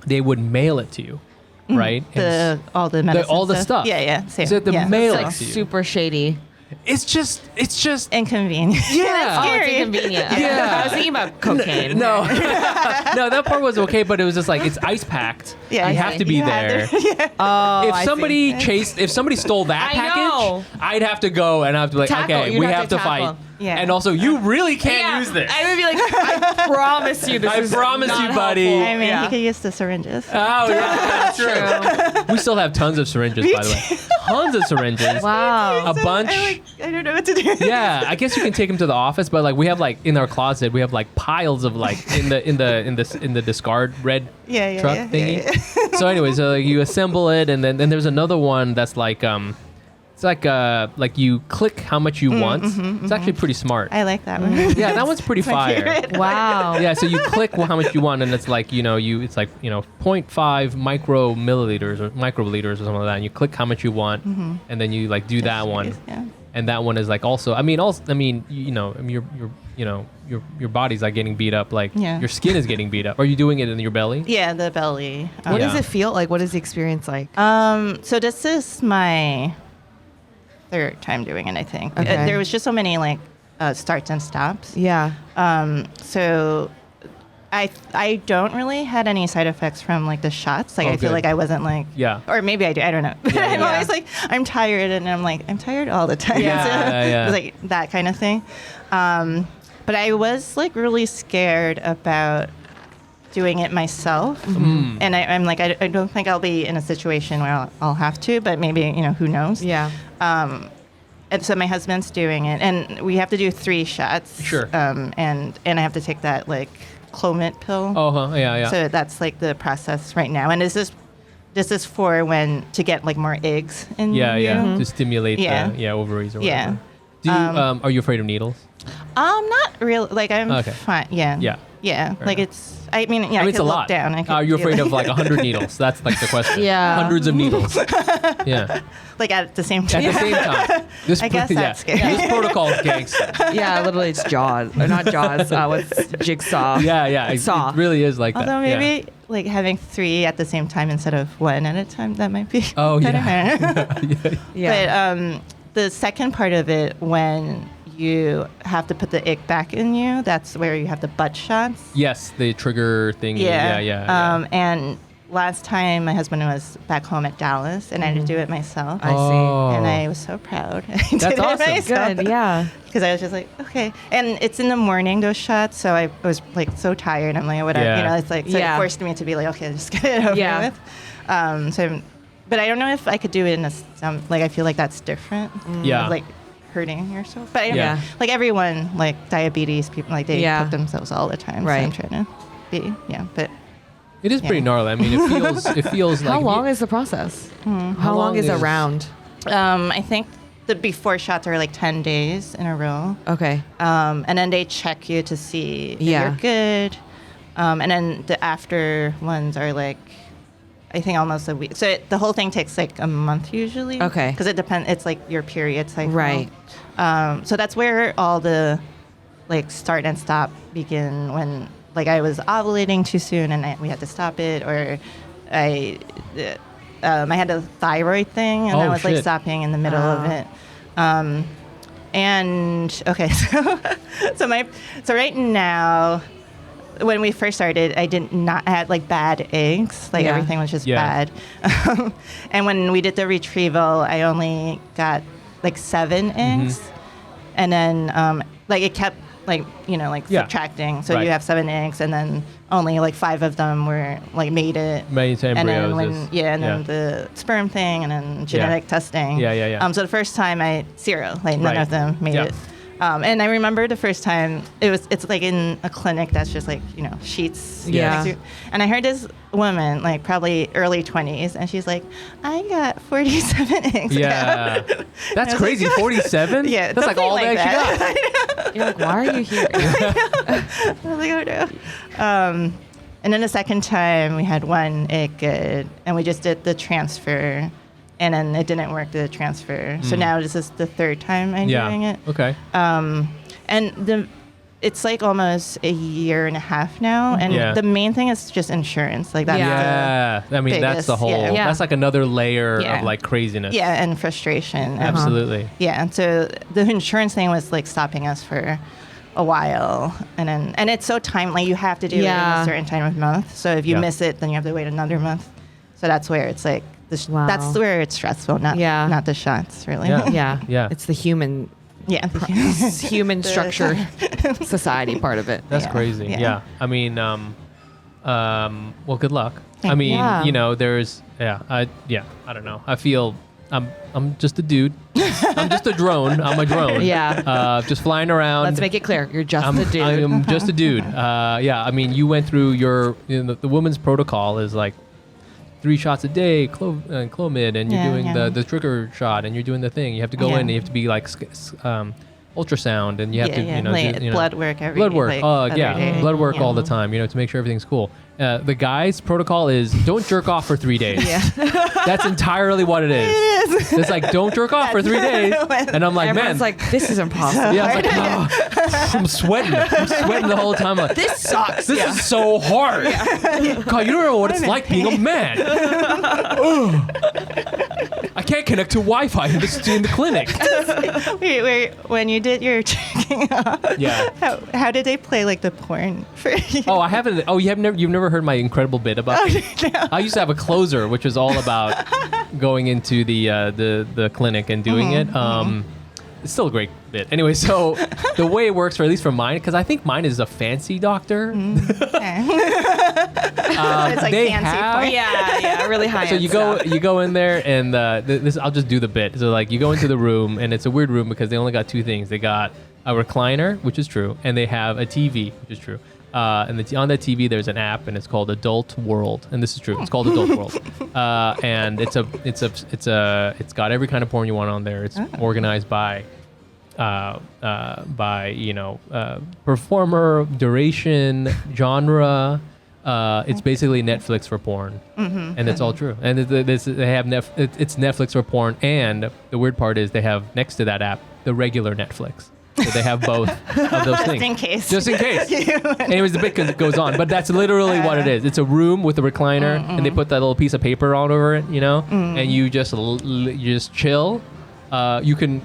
they would mail it to you, right? All the medicine all the stuff. Yeah. Same. So they mail it It's to you. super shady. It's just inconvenient. Yeah. Oh, it's inconvenient. Yeah. I was thinking about cocaine. No, that part was okay, but it was just like it's ice packed. Yeah, you I have see. to be You there. have Oh, If somebody stole that I know. package, I'd have to go and I'd have to be like, Tackle. okay, You'd we have have to to fight. tackle. Yeah. And also, you really can't use this. I would be like, I promise you this I is promise not you, buddy. helpful. I mean, Yeah. he could use the syringes. Oh, yeah, that's true. We still have tons of syringes, by the way. Tons of syringes. Wow. A bunch. I don't know what to do. Yeah, I guess you can take them to the office, but like we have like in our closet, we have like piles of like in the discard red Yeah, truck thingy. So anyway, so like, you assemble it, and then there's another one that's like it's like you click how much you want. It's actually pretty smart. I like that one. Yeah, that one's pretty fire. favorite. Wow. Yeah, so you click how much you want, and it's like it's like 0.5 milliliters or microliters or something like that. And you click how much you want, and then you like do that one. Yeah. And that one is like also. Your body's like getting beat up. Like your skin is getting beat up. Are you doing it in your belly? Yeah, the belly. What Yeah. does it feel like? What is the experience like? So this is my third time doing it, I think. Okay. There was just so many like starts and stops. Yeah. So I don't really had any side effects from like the shots. Like I feel good. like I wasn't like or maybe I do. I don't know. I'm yeah. always like I'm tired, and I'm like I'm tired all the time. Yeah, So yeah. it's like that kind of thing. But I was like really scared about doing it myself, and I'm like I don't think I'll be in a situation where I'll have to, but maybe who knows. Yeah. And so my husband's doing it, and we have to do 3 shots. Sure. And I have to take that like Clomid pill. Oh, yeah. So that's like the process right now. And this is for to get like more eggs in Yeah, you. yeah. To stimulate Yeah. the ovaries or Yeah. whatever. Do you, are you afraid of needles? Not really. Like I'm Okay. fine. Yeah. Yeah. Yeah. Fair Like enough. it's. I mean, yeah. I mean, I it's could a look lot. down. I could Are you feel afraid it. of like 100 needles? That's like the question. Yeah. Hundreds of needles. Yeah. Like at the same At time. the same time. This I guess that's scary. This protocol is gangster. Yeah, literally it's Jaws. Or not Jaws. What's Jigsaw? Yeah. It Saw. really is like Although that. maybe like having 3 at the same time instead of 1 at a time, that might be. Oh, better. yeah. Yeah. But the second part of it, when you have to put the ick back in you, that's where you have the butt shots. Yes, the trigger thing. Yeah. And last time my husband was back home at Dallas, and I had to do it myself. I see. And I was so proud. I did That's it awesome. myself. Good. Yeah. Because I was just like, okay. And it's in the morning, those shots, so I was like so tired. I'm like, whatever. Yeah. It's like, so Yeah. it forced me to be like, okay, just get it over Yeah. with. But I don't know if I could do it in like, I feel like that's different. Yeah. Like hurting yourself. But I don't Yeah. know. Like everyone, like diabetes people, like they Yeah. put themselves all the time. Right. So I'm trying to be, but It is pretty gnarly. I mean, it feels like. How long is the process? How long is a round? I think the before shots are like 10 days in a row. Okay. And then they check you to see that Yeah. you're good. And then the after ones are like, I think almost a week. So the whole thing takes like a month usually. Okay. Because it depends. It's like your period cycle. Right. So that's where all the like start and stop begin, when like I was ovulating too soon and we had to stop it, or I had a thyroid thing and I was like shit. stopping in the middle of it. And okay, so right now, when we first started, I had like bad eggs. Like Yeah. everything was just Yeah. bad. And when we did the retrieval, I only got like 7 eggs. And then like it kept like subtracting. So you have 7 eggs, and then only like 5 of them were like made to embryos. And then the sperm thing, and then genetic testing. So the first time none of them made it. And I remember the first time it's like in a clinic that's just like, sheets. Yeah. And I heard this woman, like probably early 20s, and she's like, I got 47 eggs. Yeah. That's crazy. 47? Yeah. That's like all the eggs you got. You're like, why are you here? I was like, oh no. And then the second time we had 1 egg good, and we just did the transfer. And then it didn't work, the transfer. So now this is the 3rd time I'm doing it. Okay. And it's like almost a year and a half now. And the main thing is just insurance. Like that's I mean, that's the whole, that's like another layer of like craziness. Yeah, and frustration. Absolutely. Yeah, and so the insurance thing was like stopping us for a while. And it's so timely. You have to do it in a certain time of month. So if you miss it, then you have to wait another month. So that's where it's like, that's where it's stressful, not the shots, really. Yeah. It's the human human structure society part of it. That's crazy. Yeah. I mean, well, good luck. I mean, there's, I don't know. I feel I'm just a dude. I'm just a drone. I'm a drone. Yeah. Just flying around. Let's make it clear. You're just a dude. I'm just a dude. I mean, you went through the women's protocol is like 3 shots a day, Clomid, and you're doing the trigger shot, and you're doing the thing. You have to go in, and you have to be like ultrasound, and you have to, blood work every blood work. day, Blood work all the time, to make sure everything's cool. The guy's protocol is don't jerk off for 3 days. That's entirely what it is. It's like don't jerk off for 3 days, and I'm like, everyone's like, this is impossible. Yeah, I was like, I'm sweating the whole time. I'm like, this sucks. This is so hard. God, you don't know what it's like being a man. I can't connect to Wi-Fi in the clinic. Wait, when you did your checking off, how did they play like the porn for you? Oh, I haven't. Oh, you've never heard my incredible bit about it? No. I used to have a closer, which was all about going into the clinic and doing it. It's still a great bit. Anyway, so the way it works, for at least for mine, because I think mine is a fancy doctor. Okay. It's like they fancy have, porn. Really high. So you go in there, and this I'll just do the bit. So like you go into the room, and it's a weird room because they only got 2 things. They got a recliner, which is true, and they have a TV, which is true. And on that TV, there's an app, and it's called Adult World, and this is true. It's called Adult World, and it's got every kind of porn you want on there. It's organized by performer, duration, genre. It's basically Netflix for porn, and it's all true. And they have it's Netflix for porn, and the weird part is they have next to that app the regular Netflix. So they have both of those things. Just in case. Anyways, the bit goes on, but that's literally what it is. It's a room with a recliner, and they put that little piece of paper all over it, and you just chill. You could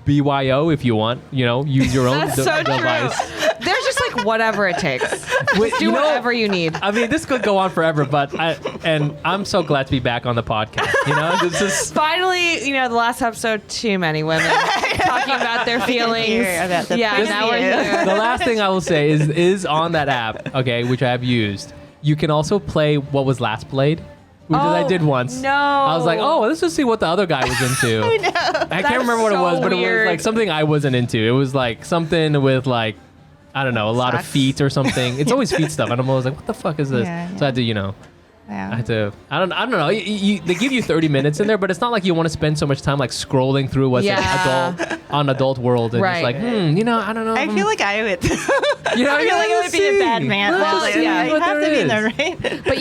BYO if you want, use your own device. True. There's just like whatever it takes. Do whatever you need. I mean, this could go on forever, but I'm so glad to be back on the podcast. This is finally, the last episode, too many women talking about their feelings. Now we're here. The last thing I will say is on that app, okay, which I have used. You can also play what was last played. Which I did once. No. I was like, let's just see what the other guy was into. I know. I can't remember what it was, but it was like something I wasn't into. It was like something with like, I don't know, a lot of feet or something. It's always feet stuff. And I'm always like, what the fuck is this? Yeah. So I had to, I don't know. They give you 30 minutes in there, but it's not like you want to spend so much time like scrolling through what's on Adult World and just like, I don't know. I feel like I would. I feel like it would be a bad man. You have to be in the right. But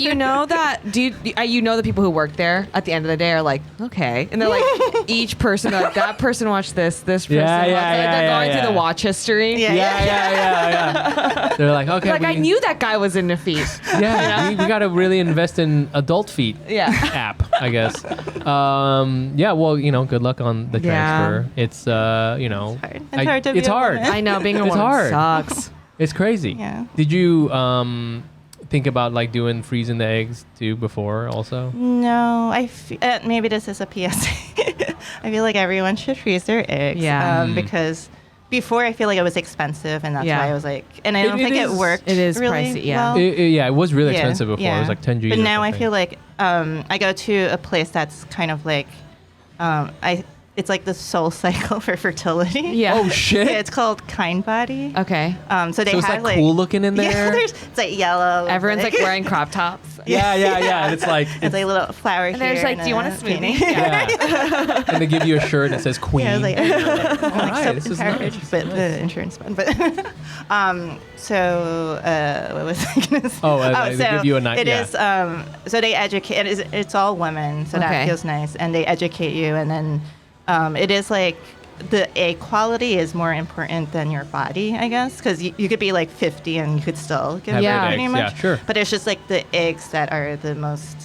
the people who work there at the end of the day are like, okay, and they're like, each person, like that person watched this person. They're going through the watch history. Yeah. They're like, okay, I knew that guy was into feet. Yeah, we got to really invest in adult feet app, I guess. Well, good luck on the transfer. It's It's hard to be it's hard. I know, being a woman sucks. It's crazy. Yeah. Did you think about like doing freezing the eggs too before also? No, maybe this is a PSA. I feel like everyone should freeze their eggs. Yeah. Because before I feel like it was expensive, and that's why I was like, and I don't think it worked. It is really pricey, yeah. well. It was really expensive before. It was like 10 G's. But now I feel like I go to a place that's kind of like, it's like the soul cycle for fertility. Yeah. Oh shit. Yeah, it's called Kind Body. Okay. So they it's have like cool looking in there. Yeah, it's like yellow. Everyone's like wearing crop tops. Yeah. And it's like it's like a little flower and here. there's like, do you want a smoothie? Yeah. And they give you a shirt that says Queen. Yeah, I'm like right, so this is empowered, nice. but the insurance fund. But so what was I going to say? They give you a night. It is. So they educate. It's all women, so that feels nice, and they educate you, and then it is like the egg quality is more important than your body, I guess, because you could be like 50 and you could still give birth pretty much. Yeah, sure. But it's just like the eggs that are the most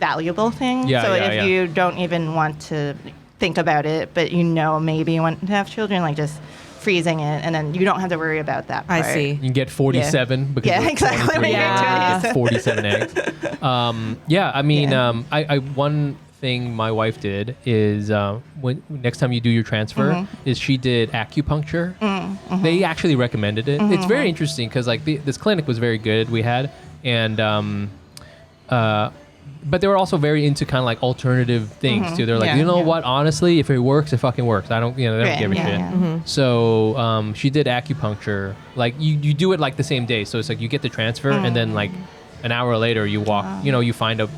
valuable thing. Yeah, so yeah, if you don't even want to think about it, but maybe you want to have children, like just freezing it, and then you don't have to worry about that part. I see. You can get 47 because yeah, you're exactly. 23 Yeah. eggs, 47 eggs. I mean, I one thing my wife did is when next time you do your transfer is she did acupuncture. They actually recommended it. It's very interesting because like this clinic was very good we had, and but they were also very into kind of like alternative things too. They're like, you know what? Honestly, if it works, it fucking works. I don't, they don't give a shit. Yeah. So she did acupuncture. Like you do it like the same day. So it's like you get the transfer and then like an hour later you walk. You find the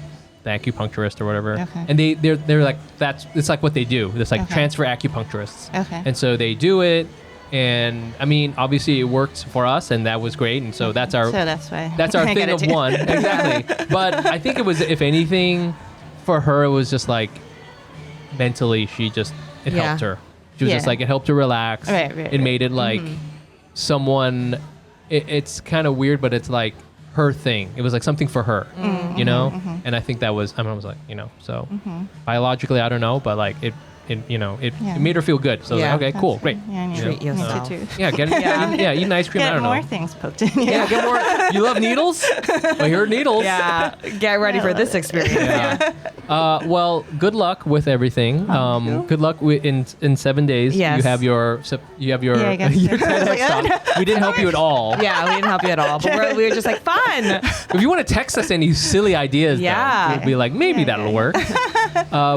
acupuncturist or whatever. Okay. And they're like it's like what they do. It's like transfer acupuncturists. Okay. And so they do it. And I mean, obviously it worked for us, and that was great. And so that's our that's why that's our I thing gotta of do it. one. Exactly. But I think it was, if anything, for her, it was just like mentally, it helped her. She was just like, it helped her relax. Right, it made it like someone. It's kind of weird, but it's like her thing. It was like something for her, you know. And I think that was. I was like, so biologically, I don't know, but like it made her feel good. So Yeah. okay, cool, That's great. good. Yeah, I need Treat to yourself. too. Yeah, eat an ice cream. I Get don't more know. things poked in. Yeah, get more. You love needles? I heard needles. Yeah. Get ready for this experience. Yeah. Well, good luck with everything. Good luck in 7 days. Yes. You have your Yeah, I guess your so. TEDx talk. We didn't help you at all. Yeah, we didn't help you at all, but we were just like, fun. If you want to text us any silly ideas, Yeah. we'll be like, maybe that'll work.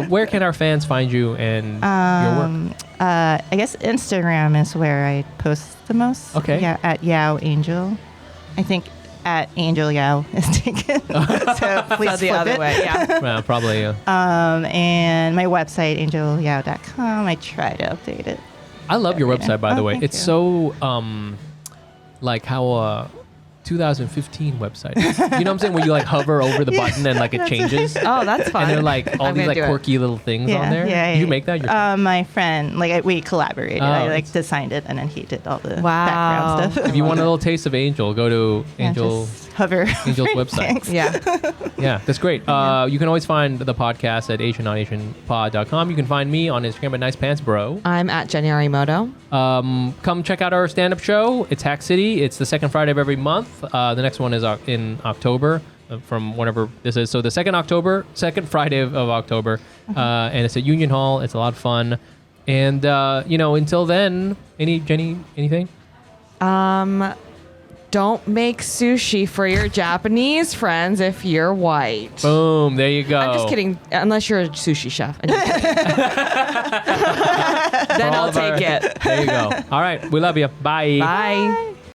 Where can our fans find you and your work? I guess Instagram is where I post the most. Okay. Yeah, at Yau Angel. I think at Angel Yau is taken. So please So the flip other it. way, yeah. Well, probably. And my website, angelyau.com. I try to update it. I love your website, by the way. thank It's you. so like how 2015 website. You know what I'm saying? Where you like hover over the button and like it changes. Oh, that's fun. And they're like all I'm these gonna like do it. quirky little things on there. Yeah, Did you make that yourself? My friend, we collaborated. Oh, I that's- designed it, and then he did all the Wow. background stuff. If you want a little taste of Angel, go to Yeah, Angel. just hover. Angel's website. Thanks. Yeah. Yeah, that's great. You can always find the podcast at asiannotasianpod.com. You can find me on Instagram at nicepantsbro. I'm at Jenny Arimoto. Come check out our stand-up show. It's Hack City. It's the second Friday of every month. The next one is in October, from whenever this is. So the second Friday of October, and it's at Union Hall. It's a lot of fun. And until then, anything? Don't make sushi for your Japanese friends if you're white. Boom! There you go. I'm just kidding. Unless you're a sushi chef. And you're then I'll take it. There you go. All right, we love you. Bye. Bye.